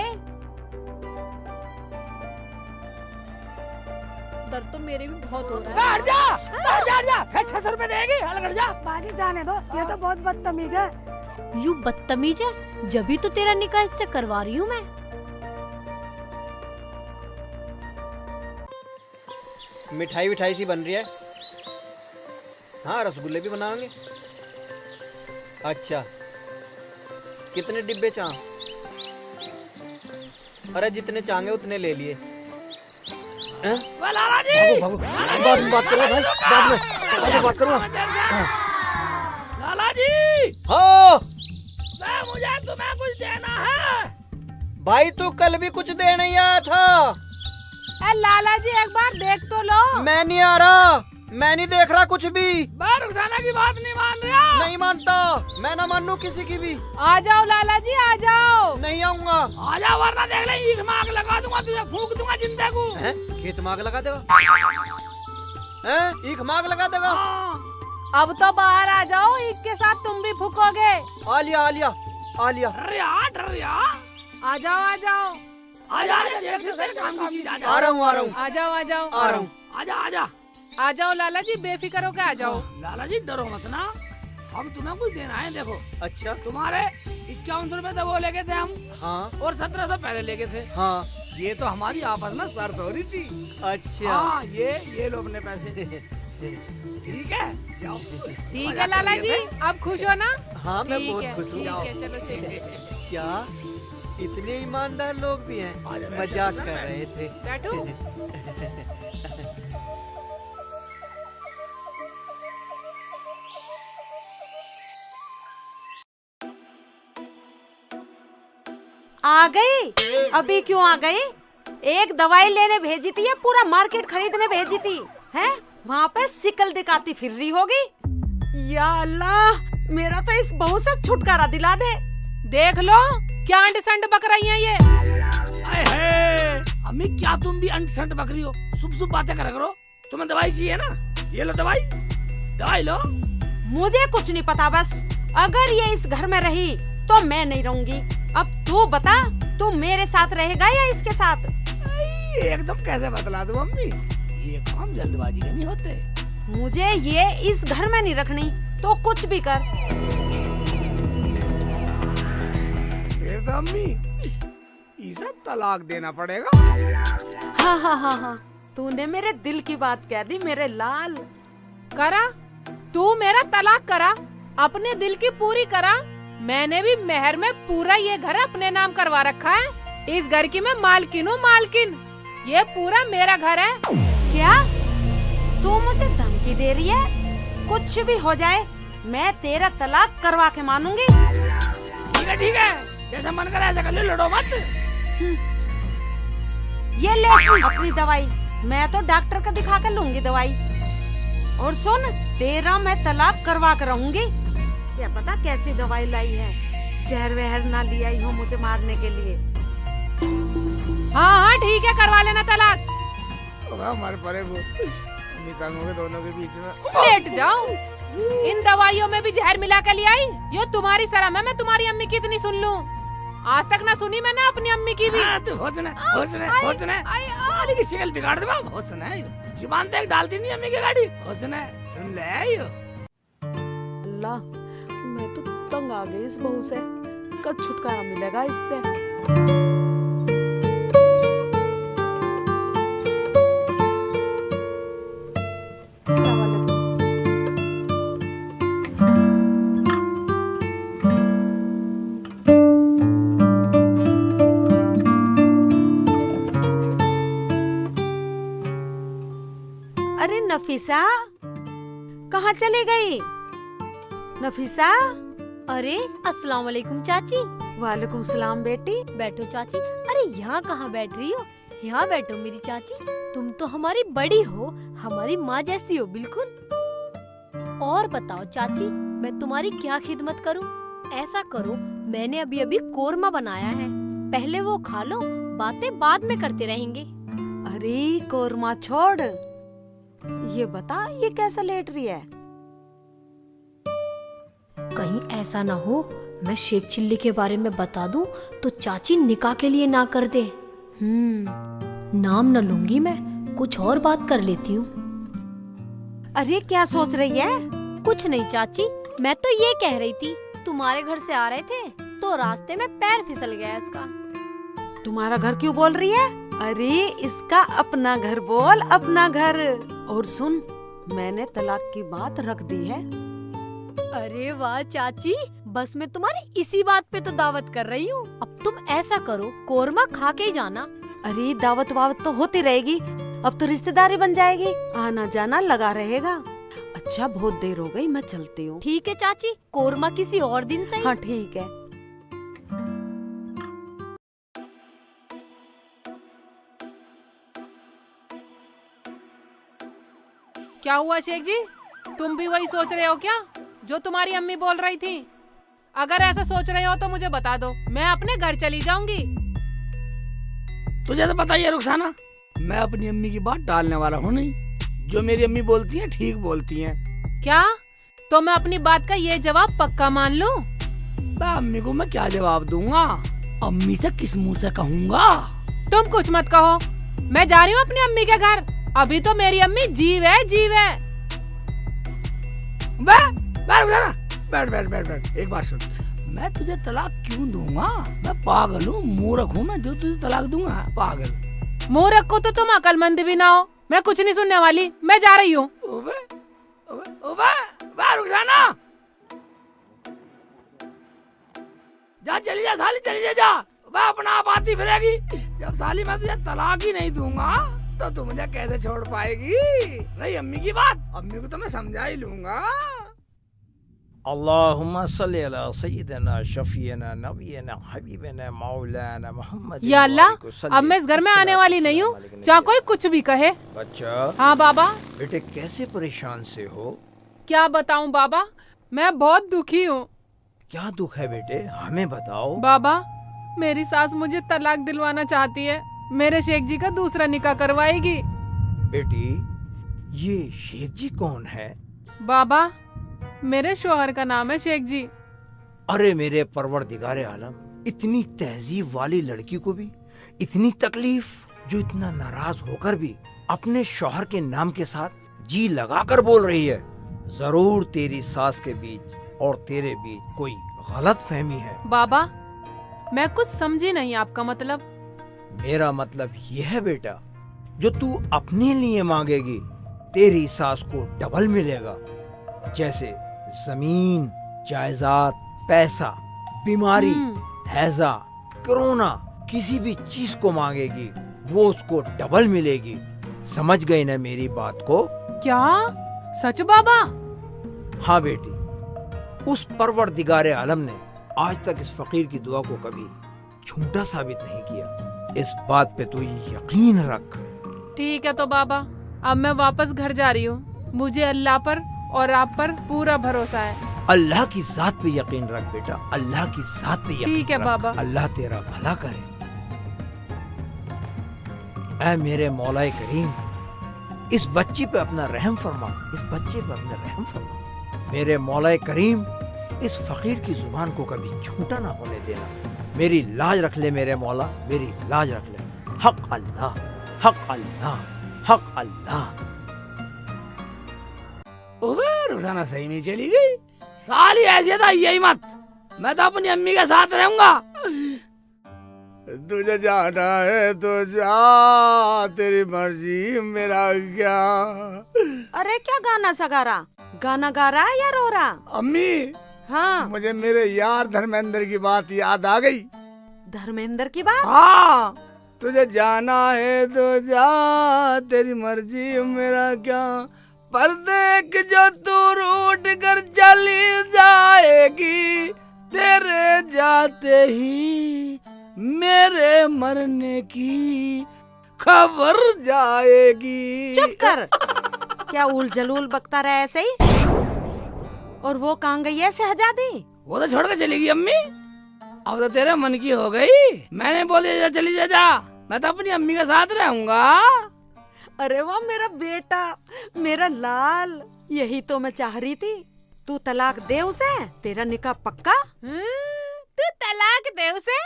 दर्द तो मेरे भी बहुत हो रहा है। हट जा, हट जा, फिर 600 रुपए देगी, हट जा। बाजी जाने दो, ये तो बहुत बदतमीज है। यू बदतमीज है, जब तो तेरा निकाह इससे करवा रही हूँ मैं। मिठाई विठाई सी बन रही है। हाँ, रसगुल्ले भी बनाओगे। अच्छा, कितने डिब्बे चाह? अरे जितने चाहेंगे उतने ले लिए। लाला जी, भागो भागो, बाद में बात करो भाई, बाद में बात करूँगा। लाला जी, हाँ मुझे तुम्हें कुछ देना है। भाई, तू कल भी कुछ देने ही आया था। लाला जी एक बार देख तो लो। मैं नहीं आ रहा, मैं नहीं देख रहा कुछ भी। रुखसाना की बात नहीं मान रहा। नहीं मानता, मैं ना मानू किसी की भी। आ जाओ लाला जी, आ जाओ। नहीं आऊंगा। आ जा, वरना देख ले ईख माग लगा दूंगा, तुझे फूंक दूंगा जिंदे को। खेत माग लगा देगा? ईख माग लगा देगा? अब तो बाहर आ जाओ, ईख के साथ तुम भी फूकोगे। आलिया आलिया आलिया। डर या। आ जाओ आ जाओ। आ जा, तेरे काम की चीज। आ रहा हूँ आ रहा हूँ आ जाओ आ जाओ। आ रहा हूँ। आजा आजा। आ जाओ लाला जी, बेफिक्र होके आ जाओ। लाला जी डरो मत ना, हम तुम्हें कुछ देना है। देखो, अच्छा, तुम्हारे 51 रुपए तो वो लेके थे हम। हाँ, और 1700 पहले लेके थे। हाँ, ये तो हमारी आपस में शर्त हो रही थी। अच्छा। हाँ, ये लो अपने पैसे। ठीक है, जाओ। ठीक है लाला जी, अब खुश हो ना? हाँ, मैं ठीक बहुत है, खुश हूँ। ठीक है, चलो शेख। क्या इतने ईमानदार लोग भी हैं? मजाक कर रहे थे। बैठो। आ गई? अभी क्यों आ गई? एक दवाई लेने भेजी थी या पूरा मार्केट खरीदने भेजी थी? हैं? वहाँ पे सिकल दिखाती फिर रही होगी। या अल्लाह, मेरा तो इस बहू से छुटकारा दिला दे। देख लो क्या अंड संड बक रही हैं ये। अम्मी, क्या तुम भी अंट संट बकरी हो? सुबह बातें करो। तुम्हें दवाई चाहिए ना? ये लो दवाई, दवाई लो। मुझे कुछ नहीं पता, बस अगर ये इस घर में रही तो मैं नहीं रहूंगी। अब तू बता, तू मेरे साथ रहेगा या इसके साथ? एकदम कैसे बतला दूं अम्मी, ये काम जल्दबाजी के नहीं होते। मुझे ये इस घर में नहीं रखनी, तो कुछ भी कर। फिर तो अम्मी इसे तलाक देना पड़ेगा। हाँ हाँ हाँ हाँ, तूने मेरे दिल की बात कह दी मेरे लाल। करा, तू मेरा तलाक करा, अपने दिल की पूरी करा। मैंने भी मेहर में पूरा ये घर अपने नाम करवा रखा है। इस घर की मैं मालकिन हूँ, मालकिन। ये पूरा मेरा घर है। क्या तू मुझे धमकी दे रही है? कुछ भी हो जाए मैं तेरा तलाक करवा के मानूंगी। ठीक है, जैसा मन करे ऐसा कर ले, लड़ो मत। ये ले अपनी दवाई, मैं तो डॉक्टर को दिखा कर लूंगी दवाई। और सुन, तेरा मैं तलाक करवा कर रहूंगी। क्या पता कैसी दवाई लाई है, जहर वहर ना लिया ही हो मुझे मारने के लिए। हाँ हाँ ठीक है, करवा लेना तलाक। हमारे परे को दोनों के बीच में लेट जाओ। इन दवाइयों में भी जहर मिला के ले आई। ये तुम्हारी शर्म है, मैं तुम्हारी अम्मी की इतनी सुन लूं। आज तक ना सुनी मैंने अपनी अम्मी की भी। तू होसने साली की शक्ल बिगाड़ दे बाप। होसने जुबान तक डालती नहीं अम्मी की गाड़ी। होसने सुन ले आयो। अल्लाह, मैं तो तंग आ गई इस बहू से। कब छुटकारा मिलेगा इससे? अरे नफीसा, कहाँ चली गई? नफीसा। अरे अस्सलाम वालेकुम चाची। वालेकुम सलाम बेटी। बैठो चाची। अरे यहाँ कहाँ बैठ रही हो? यहाँ बैठो मेरी चाची। तुम तो हमारी बड़ी हो, हमारी माँ जैसी हो बिल्कुल। और बताओ चाची, मैं तुम्हारी क्या खिदमत करूँ? ऐसा करो, मैंने अभी अभी कोरमा बनाया है, पहले वो खा लो, बातें बाद में करते रहेंगे। अरे कोरमा छोड़, ये बता ये कैसा लेट रही है? कहीं ऐसा ना हो मैं शेख चिल्ली के बारे में बता दूं तो चाची निकाह के लिए ना कर दे। नाम न लूंगी मैं, कुछ और बात कर लेती हूँ। अरे क्या सोच रही है? कुछ नहीं चाची, मैं तो ये कह रही थी, तुम्हारे घर से आ रहे थे तो रास्ते में पैर फिसल गया इसका। तुम्हारा घर क्यों बोल रही है? अरे इसका अपना घर बोल, अपना घर। और सुन, मैंने तलाक की बात रख दी है। अरे वाह चाची, बस मैं तुम्हारी इसी बात पे तो दावत कर रही हूँ। अब तुम ऐसा करो, कोरमा खा के ही जाना। अरे दावत वावत तो होती रहेगी, अब तो रिश्तेदारी बन जाएगी, आना जाना लगा रहेगा। अच्छा बहुत देर हो गई, मैं चलती हूँ। ठीक है चाची, कोरमा किसी और दिन सही। हाँ ठीक है। क्या हुआ शेख जी, तुम भी वही सोच रहे हो क्या जो तुम्हारी अम्मी बोल रही थी? अगर ऐसा सोच रहे हो तो मुझे बता दो, मैं अपने घर चली जाऊंगी। तुझे तो पता ही है रुखसाना, मैं अपनी अम्मी की बात टालने वाला हूँ नहीं। जो मेरी अम्मी बोलती है ठीक बोलती है। क्या? तो मैं अपनी बात का ये जवाब पक्का मान लूं? अम्मी को मैं क्या जवाब दूंगा? अम्मी से किस मुंह से कहूँगा? तुम कुछ मत कहो, मैं जा रही हूँ अपनी अम्मी के घर। अभी तो मेरी अम्मी जीव है, जीव है। बैठ बैठ बैठ बैठ, एक बात सुन, मैं तुझे तलाक क्यों दूंगा? मैं पागल हूँ, मूर्ख हूँ मैं जो तुझे तलाक दूंगा? पागल मूर्ख को तो तुम अकलमंद भी ना हो। मैं कुछ नहीं सुनने वाली, मैं जा रही हूँ। रुखसाना, जा चली जा साली, चली जा। वह अपना आप आती फिरेगी। जब साली मैं तुझे तलाक ही नहीं दूंगा तो तू मुझे कैसे छोड़ पाएगी? रही अम्मी की बात, अम्मी को तो मैं समझा ही लूंगा। अल्लाहुम्मा सल्ली अला सय्यिदना शफीना नबीना हबीबना मौलाना मोहम्मद। या अल्लाह, अब मैं इस घर में आने वाली नहीं हूँ, चाहे कोई कुछ भी कहे। बच्चा। हाँ बाबा। बेटे कैसे परेशान से हो? क्या बताऊँ बाबा, मैं बहुत दुखी हूँ। क्या दुख है बेटे, हमें बताओ। बाबा, मेरी सास मुझे तलाक दिलवाना चाहती है, मेरे शेख जी का दूसरा निकाह करवाएगी। बेटी, ये शेख जी कौन है? बाबा, मेरे शोहर का नाम है शेख जी। अरे मेरे परवरदिगारे आलम, इतनी तहजीब वाली लड़की को भी इतनी तकलीफ, जो इतना नाराज होकर भी अपने शौहर के नाम के साथ जी लगाकर बोल रही है। जरूर तेरी सास के बीच और तेरे बीच कोई गलत फहमी है। बाबा, मैं कुछ समझी नहीं आपका मतलब। मेरा मतलब यह है बेटा, जो तू अपने लिए मांगेगी तेरी सास को डबल मिलेगा। जैसे जमीन, जायदाद, पैसा, बीमारी, हैजा, कोरोना, किसी भी चीज को मांगेगी वो उसको डबल मिलेगी। समझ गई ना मेरी बात को? क्या सच बाबा? हाँ बेटी, उस परवरदिगारे आलम ने आज तक इस फकीर की दुआ को कभी झूठा साबित नहीं किया। इस बात पे तू यकीन रख। ठीक है तो बाबा, अब मैं वापस घर जा रही हूँ। मुझे अल्लाह पर और आप पर पूरा भरोसा है। अल्लाह की जात पे यकीन रख बेटा, अल्लाह की जात पे यकीन ठीक है रख। बाबा। अल्लाह तेरा भला करे। ऐ मेरे मौलाए करीम, इस बच्ची पे अपना रहम फरमा, इस बच्चे पे अपना रहम फरमा। मेरे मौलाए करीम, इस फकीर की जुबान को कभी झूठा ना होने देना। मेरी लाज रख ले मेरे मौला, मेरी लाज रख ले। हक अल्लाह, हक अल्लाह, हक अल्लाह। रुखसाना सही में चली गई। साली ऐसी था यही मत, मैं तो अपनी अम्मी के साथ रहूंगा। तुझे जाना है तो जा, तेरी मर्जी, मेरा क्या। अरे क्या गाना सगा रहा? गाना गा रहा है या रो रहा? अम्मी, हाँ, मुझे मेरे यार धर्मेंद्र की बात याद आ गई। धर्मेंद्र की बात? हाँ, तुझे जाना है तो जा, तेरी मर्जी, मेरा क्या। पर देख जो तू रूठ कर चली जाएगी, तेरे जाते ही मेरे मरने की खबर जाएगी। चुप कर। क्या उल जलूल बकता रहा ऐसे ही? और वो कहाँ गई है शहजादी? वो तो छोड़ के चली गई अम्मी। अब तो तेरे मन की हो गई। मैंने बोल दिया चली जा, मैं तो अपनी अम्मी के साथ रहूंगा। अरे वाह मेरा बेटा, मेरा लाल, यही तो मैं चाह रही थी। तू तलाक दे उसे, तेरा निकाह पक्का। तू तलाक दे उसे,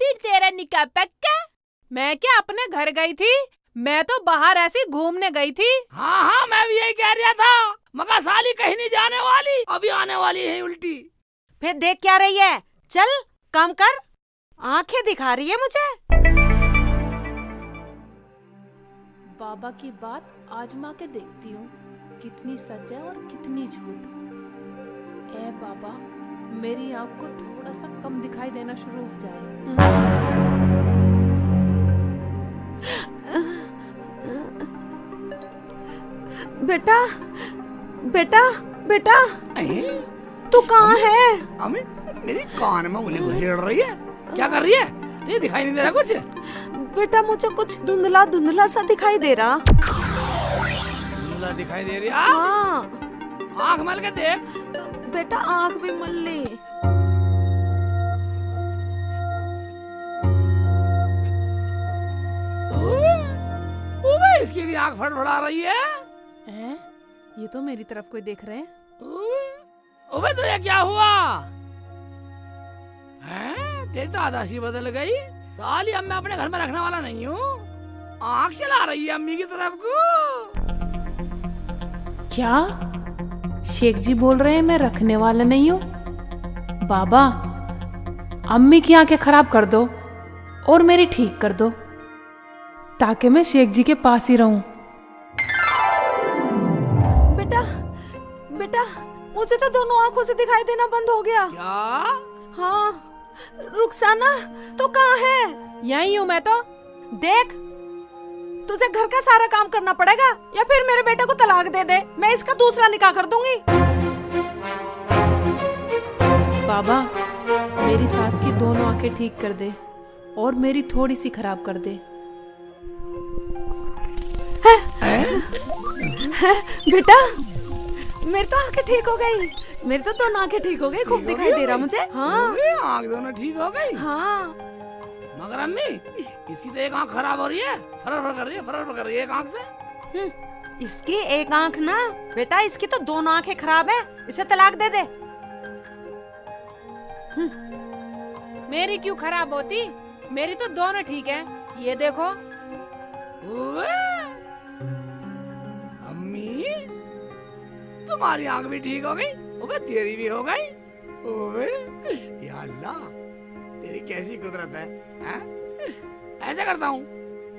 फिर तेरा निकाह पक्का। मैं क्या अपने घर गई थी, मैं तो बाहर ऐसी घूमने गई थी। हाँ हाँ, मैं भी यही कह रहा था, मगर साली कहीं नहीं जाने वाली, अभी आने वाली है उल्टी। फिर देख क्या रही है? चल काम कर, आंखें दिखा रही है मुझे। बाबा की बात आजमा के देखती हूँ, कितनी सच है और कितनी झूठ। ए बाबा, मेरी आँख को थोड़ा सा कम दिखाई देना शुरू हो जाए। बेटा बेटा बेटा, तू कहाँ है? अम्मी, मेरी कान में उंगली घुसेड़ रही है, क्या कर रही है? तुझे दिखाई नहीं दे रहा कुछ? बेटा मुझे कुछ धुंधला धुंधला सा दिखाई दे रहा। धुंधला दिखाई दे रही है? हाँ। आँख मल के देख। बेटा आँख भी मल ली। इसकी भी आँख फड़फड़ा रही है। ये तो मेरी तरफ कोई देख रहे हैं। ओबे तो ये क्या हुआ? तेरी तो आदाशी बदल गई साली। अब मैं अपने घर में रखने वाला नहीं हूँ। आँख चला रही है अम्मी की तरफ को। क्या शेख जी बोल रहे हैं मैं रखने वाला नहीं हूँ? बाबा, अम्मी की आंखें खराब कर दो और मेरी ठीक कर दो, ताकि मैं शेख जी के पास ही रहूं। बेटा बेटा, मुझे तो दोनों आंखों से दिखाई देना बंद हो गया। क्या? हाँ। रुखसाना तो कहाँ है? यहीं हूँ मैं तो। देख, तुझे घर का सारा काम करना पड़ेगा या फिर मेरे बेटे को तलाक दे दे, मैं इसका दूसरा निकाह कर दूंगी। बाबा, मेरी सास की दोनों आंखें ठीक कर दे और मेरी थोड़ी सी खराब कर दे। बेटा, मेरी तो आंखें ठीक हो गई, मेरी तो दोनों आंखें ठीक हो गई, खूब दिखाई दे रहा मुझे। हाँ, आँख दोनों ठीक हो गई। हाँ। मगर अम्मी, इसकी तो एक आँख खराब हो रही है, फरफर कर रही है, फरफर कर रही है एक आँख से। इसकी एक आंख ना बेटा, इसकी तो दोनों आंखें खराब है, इसे तलाक दे दे। मेरी क्यों खराब होती? मेरी तो दोनों ठीक है, ये देखो। अम्मी, तुम्हारी आंख भी ठीक हो गई, ओबे तेरी भी हो गई। ओबे या अल्लाह, तेरी कैसी कुदरत है, हैं? ऐसा करता हूँ,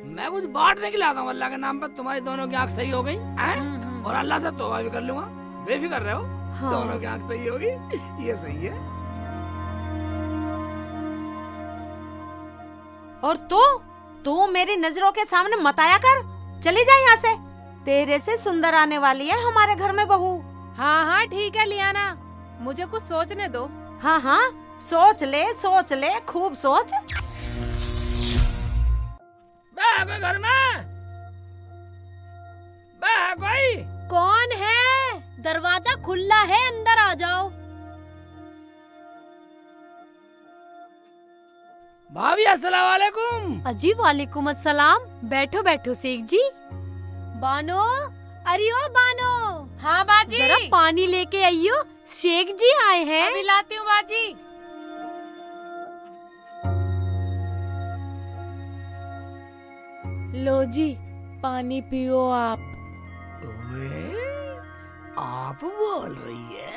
मैं कुछ बांटने के लिए आता हूँ अल्लाह के नाम पर, तुम्हारी दोनों की आंख सही हो गई हैं? और अल्लाह से तौबा भी कर लूंगा, बेफिक्र रहो। हाँ। दोनों की आंख सही होगी, ये सही है। और तू मेरी नजरों के सामने मत आया कर, चली जा यहाँ से। तेरे से सुंदर आने वाली है हमारे घर में बहू। हाँ हाँ ठीक है लियाना, मुझे कुछ सोचने दो। हाँ हाँ, सोच ले, खूब सोच। कोई घर में? कोई? कौन है? दरवाजा खुला है, अंदर आ जाओ। भाभी अस्सलाम वालेकुम। अजी वालेकुम अस्सलाम। बैठो बैठो शेख जी। बानो, अरे ओ बानो। हाँ बाजी। जरा पानी लेके आइयो, शेख जी आए हैं। अभी लाती हूँ बाजी। लो जी, पानी पियो आप। ओए, आप बोल रही है?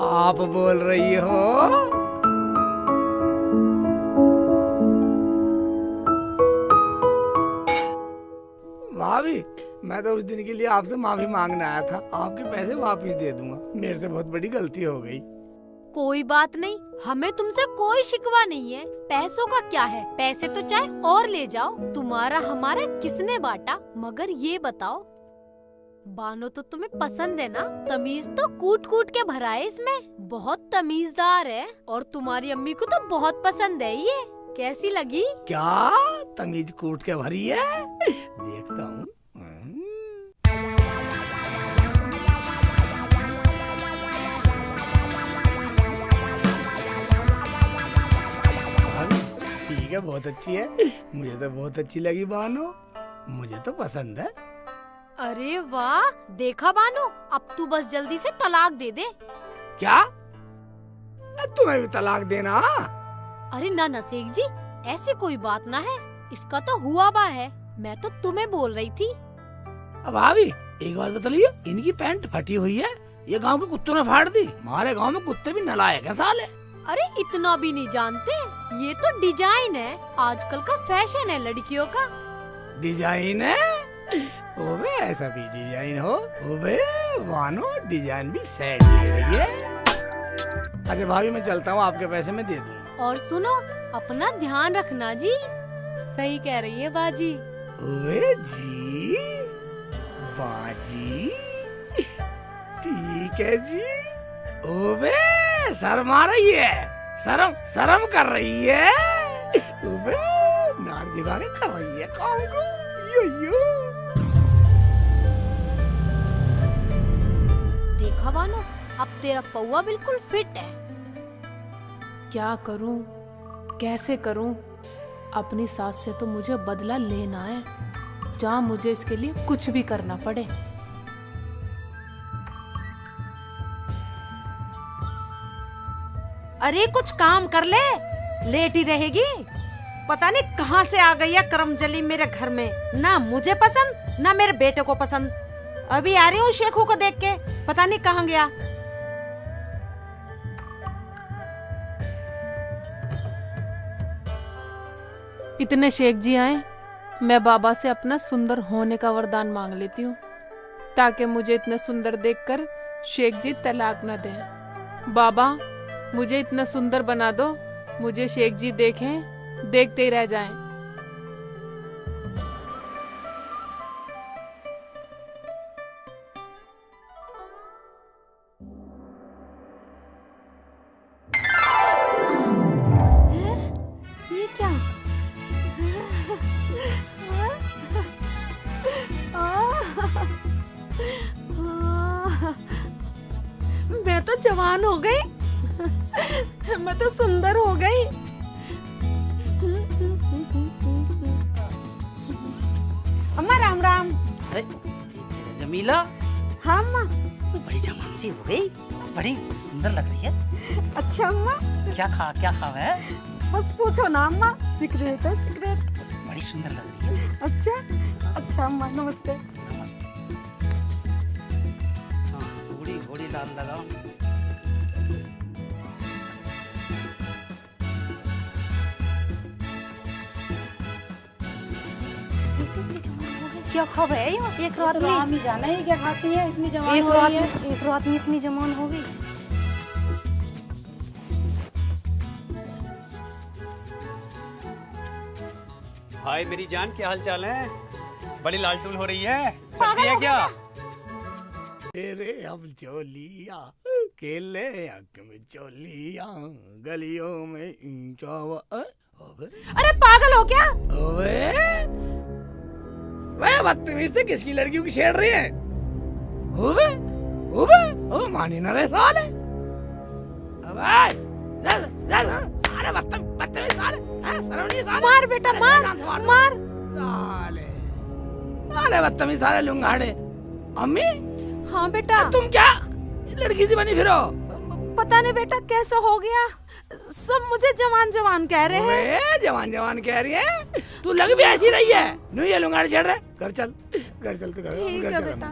आप बोल रही हो? भाभी, मैं तो उस दिन के लिए आपसे माफी मांगने आया था, आपके पैसे वापस दे दूंगा, मेरे से बहुत बड़ी गलती हो गई। कोई बात नहीं, हमें तुमसे कोई शिकवा नहीं है। पैसों का क्या है, पैसे तो चाहे और ले जाओ, तुम्हारा हमारा किसने बांटा। मगर ये बताओ, बानो तो तुम्हें पसंद है ना? तमीज तो कूट कूट के भरा है इसमें, बहुत तमीजदार है। और तुम्हारी अम्मी को तो बहुत पसंद है ये। कैसी लगी? क्या तमीज कूट के भरी है? देखता हूँ। ठीक है, बहुत अच्छी है, मुझे तो बहुत अच्छी लगी बानो, मुझे तो पसंद है। अरे वाह, देखा बानो, अब तू बस जल्दी से तलाक दे दे। क्या? तुम्हें भी तलाक देना? अरे ना ना शेख जी, ऐसी कोई बात ना है, इसका तो हुआ बा है। मैं तो तुम्हें बोल रही थी। अब भाभी एक बात बताइए, इनकी पैंट फटी हुई है, ये गांव के कुत्तों ने फाड़ दी। हमारे गांव में कुत्ते भी नालायक हैं साले। अरे इतना भी नहीं जानते, ये तो डिजाइन है, आजकल का फैशन है लड़कियों का। डिजाइन है? ओबे ऐसा भी डिजाइन हो? ओबे मानो डिजाइन भी सेट ले रही है। अच्छा भाभी मैं चलता हूँ, आपके पैसे मैं दे दूँ। और सुनो, अपना ध्यान रखना जी। सही कह रही है बाजी। ओए जी बाजी, ठीक है जी। ओबे शर्मा रही है, शर्म कर रही है। ओबे नार जिगा के कर रही है काम को। यो देखा बानो, अब तेरा पौवा बिल्कुल फिट है। क्या करूं, कैसे करूं? अपनी सास से तो मुझे बदला लेना है, जहाँ मुझे इसके लिए कुछ भी करना पड़े। अरे कुछ काम कर ले, लेट ही रहेगी। पता नहीं कहाँ से आ गई है करमजली मेरे घर में, ना मुझे पसंद ना मेरे बेटे को पसंद। अभी आ रही हूँ शेखू को देख के, पता नहीं कहाँ गया। इतने शेख जी आए, मैं बाबा से अपना सुंदर होने का वरदान मांग लेती हूँ, ताकि मुझे इतना सुंदर देखकर शेख जी तलाक न दें। बाबा मुझे इतना सुंदर बना दो, मुझे शेख जी देखें, देखते ही रह जाएं। ये क्या? मैं तो जवान हो गई, मैं तो सुंदर हो गई। अम्मा राम राम। जमीला, हाँ अम्मा। तू बड़ी जवान सी हो गई, बड़ी सुंदर लग रही है। अच्छा अम्मा। क्या खावा है? बस पूछो ना अम्मा, सीक्रेट है सीक्रेट। बड़ी सुंदर लग रही है। अच्छा अम्मा, नमस्ते। नमस्ते। हाँ, घोड़ी घोड़ी लाल लगाओ। क्या खबर है? एक रात में ही जाना है क्या खाती है, इतनी जवान हो रही है। एक रात में इतनी जवान हो गई। हाय मेरी जान, क्या हाल चाल है? बड़ी लालटून हो रही है, चल रही है क्या? तेरे अब चोलिया केले हक में चोलिया गलियों में अरे पागल हो क्या? वह बदतमीज से किसकी लड़कियों की छेड़ रही है? ओबे ओबे ओबे मानी ना रे साले। अबे साले बदतमीज साले, शर्म नहीं साले। मार बेटा मार। साले बदतमीज साले लुंगाड़े। अम्मी हाँ बेटा। तुम क्या लड़की सी बनी फिरो? पता नहीं बेटा कैसे हो गया, सब मुझे जवान जवान कह रहे हैं। जवान कह रही है? तू लग भी ऐसी रही है। नहीं ये लुंगाड़ चढ़ रहे। घर चल तो घर। ठीक है बेटा।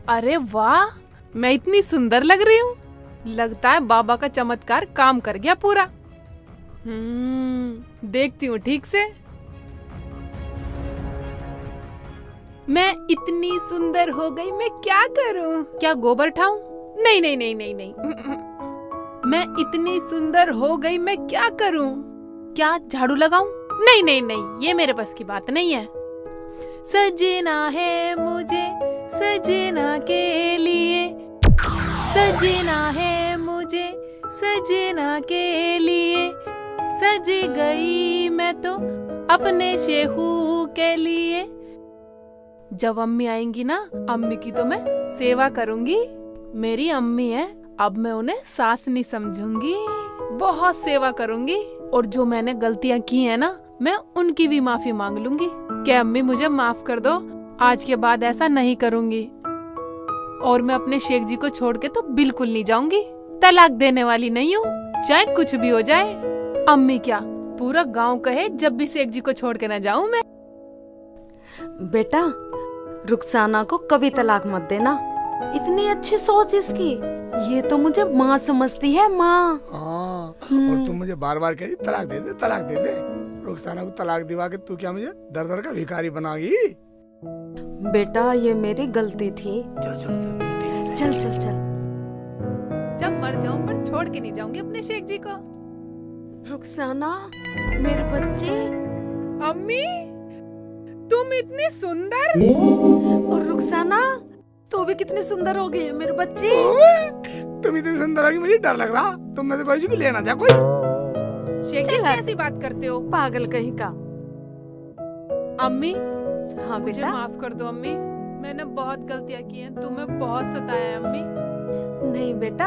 अरे वाह, मैं इतनी सुंदर लग रही हूँ। लगता है बाबा का चमत्कार काम कर गया पूरा। देखती हूँ ठीक से। मैं इतनी सुंदर हो गई, मैं क्या करूं? क्या गोबर ठाऊं? नहीं। मैं इतनी सुंदर हो गई, मैं क्या करूं? क्या झाड़ू लगाऊं? नहीं, ये मेरे बस की बात नहीं है। सजना है मुझे सजना के लिए, सजना है मुझे सजना के लिए, सज गई मैं तो अपने शेखू के लिए। जब अम्मी आएंगी ना, अम्मी की तो मैं सेवा करूंगी। मेरी अम्मी है, अब मैं उन्हें सास नहीं समझूंगी, बहुत सेवा करूंगी। और जो मैंने गलतियां की है ना, मैं उनकी भी माफी मांग लूंगी। क्या अम्मी मुझे माफ कर दो, आज के बाद ऐसा नहीं करूंगी। और मैं अपने शेख जी को छोड़ के तो बिल्कुल नहीं जाऊंगी, तलाक देने वाली नहीं हूँ। चाहे कुछ भी हो जाए, अम्मी क्या पूरा गांव कहे जब भी शेख जी को छोड़ के ना जाऊं मैं। बेटा रुखसाना को कभी तलाक मत देना, इतनी अच्छी सोच इसकी। ये तो मुझे माँ समझती है, माँ। हाँ, और तुम मुझे बार बार कह रही तलाक दे दे, तलाक दे दे। रुखसाना को तलाक दिवा के तू क्या मुझे दर दर का भिखारी बनागी? बेटा ये मेरी गलती थी। चल चल चल चल चल चल। जब मर जाऊं पर छोड़ के नहीं जाऊंगी अपने शेख जी को। रुखसाना मेरे बच्चे। अम्मी तुम इतनी सुंदर। और रुखसाना तू भी कितनी सुंदर हो गई है मेरे बच्चे। तुम इतनी सुंदर होगी मुझे डर लग रहा। तुम में से कोई भी लेना जा कोई। शेख जी कैसी बात करते हो? पागल कहीं का। अम्मी हाँ मुझे बेटा। माफ कर दो अम्मी, मैंने बहुत गलतियां की हैं, तुम्हें बहुत सताया है अम्मी। नहीं बेटा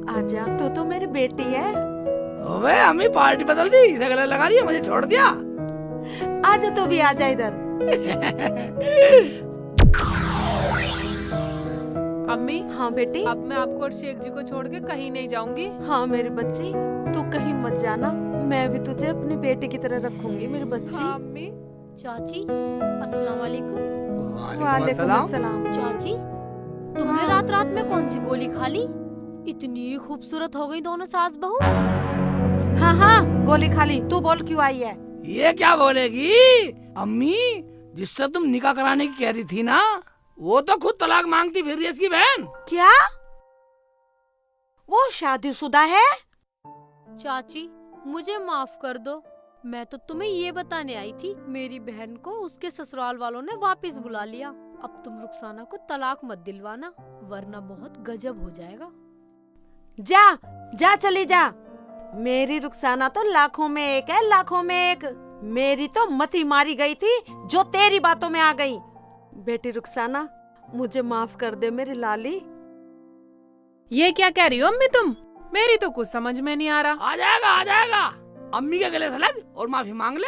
आजा, तू तो मेरी बेटी है। ओबे अम्मी पार्टी बदल दी, इसे गले लगा रही है, मुझे छोड़ दिया। आजा तू भी आजा इधर। अम्मी हाँ बेटी। अब मैं आपको और शेख जी को छोड़ के कहीं नहीं जाऊंगी। हाँ मेरी बच्ची तू कहीं मत जाना, मैं भी तुझे अपनी बेटी की तरह रखूंगी मेरी बच्ची। हाँ, अम्मी। चाची अस्सलाम वालेकुम। वालेकुम अस्सलाम। चाची तुमने रात रात में कौन सी गोली खा ली? इतनी खूबसूरत हो गई दोनों सास बहू। हाँ हाँ गोली खा ली। तू बोल क्यों आई है? ये क्या बोलेगी अम्मी? जिससे तुम निकाह कराने की कह रही थी ना, वो तो खुद तलाक मांगती फिर रही है इसकी बहन। क्या वो शादीशुदा है? चाची मुझे माफ कर दो, मैं तो तुम्हें ये बताने आई थी मेरी बहन को उसके ससुराल वालों ने वापस बुला लिया। अब तुम रुखसाना को तलाक मत दिलवाना वरना बहुत गजब हो जाएगा। जा जा चली जा। मेरी रुखसाना तो लाखों में एक है, लाखों में एक। मेरी तो मती मारी गई थी जो तेरी बातों में आ गई। बेटी रुखसाना मुझे माफ कर दे मेरी लाली। ये क्या कह रही हो अम्मी तुम? मेरी तो कुछ समझ में नहीं आ रहा। आ जाएगा आ जाएगा, अम्मी के गले से लग और माफी मांग ले।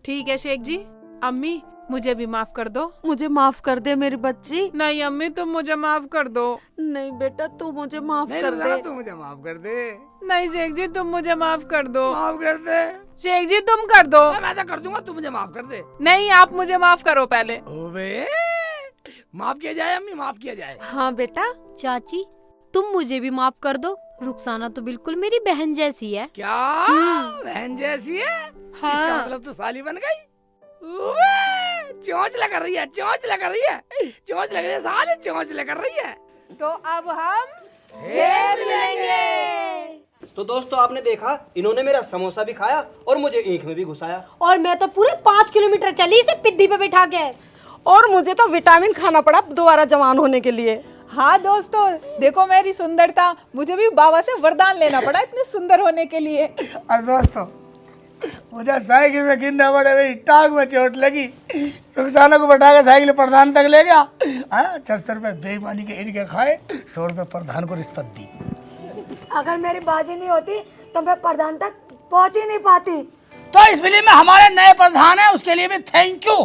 ठीक है शेख जी, अम्मी मुझे भी माफ कर दो। मुझे माफ कर दे मेरी बच्ची। नहीं अम्मी तुम मुझे माफ कर दो। नहीं बेटा तू मुझे माफ नहीं कर रुखसाना, दे। तू मुझे माफ कर दे। नहीं शेख जी तुम मुझे माफ कर दो। माफ कर दे। शेख जी तुम कर दो। मैं तो कर दूंगा, तू मुझे माफ कर दे। नहीं आप मुझे माफ करो पहले। ओबे माफ किया जाए अम्मी, माफ किया जाए। हाँ बेटा। चाची तुम मुझे भी माफ कर दो, रुखसाना तो बिल्कुल मेरी बहन जैसी है। क्या बहन जैसी है? हाँ। इसका मतलब तो साली बन गई। चोंच लग रही है, चोंच लग रही है, चोंच लग रही है, साली चोंच लग रही है। तो अब हम फिर मिलेंगे। तो दोस्तों आपने देखा, इन्होंने मेरा समोसा भी खाया और मुझे ईंख में भी घुसाया। और मैं तो पूरे 5 किलोमीटर चली इसे पिद्दी पे बिठा के। और मुझे तो विटामिन खाना पड़ा दोबारा जवान होने के लिए। हाँ दोस्तों देखो मेरी सुंदरता, मुझे भी बाबा से वरदान लेना पड़ा इतने सुंदर होने के लिए। और दोस्तों मुझे साइकिल में गिरना पड़ा, मेरी टांग में चोट लगी। रुखसाना को बैठा के साइकिल प्रधान तक ले गया। 76 रुपए बेईमानी के इनके खाए, 100 रुपए प्रधान को रिश्वत दी। अगर मेरी बाजी नहीं होती तो मैं प्रधान तक पहुंच ही नहीं पाती। तो इस फिल्म में हमारे नए प्रधान है, उसके लिए भी थैंक यू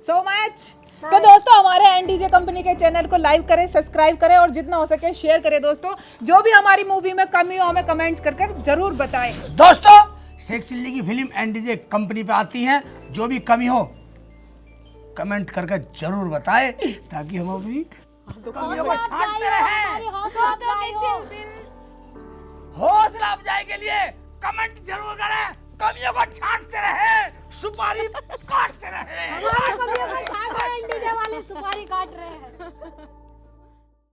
सो मच। तो दोस्तों हमारे एनडीजे कंपनी के चैनल को लाइक करें, सब्सक्राइब करें और जितना हो सके शेयर करें। दोस्तों जो भी हमारी मूवी में कमी हो हमें कमेंट कर जरूर बताएं। दोस्तों शेख चिल्ली की फिल्म एनडीजे कंपनी पे आती है, जो भी कमी हो कमेंट करके जरूर बताएं ताकि हम अपनी कमियों को छांटते रहें। हौसला अफजाई के लिए कमेंट जरूर करें, कमियों को छांटते रहें, सुपारी काटते रहें। हमारी कमियों को छांट रहे हैं, एनडीजे वाले सुपारी काट रहे हैं।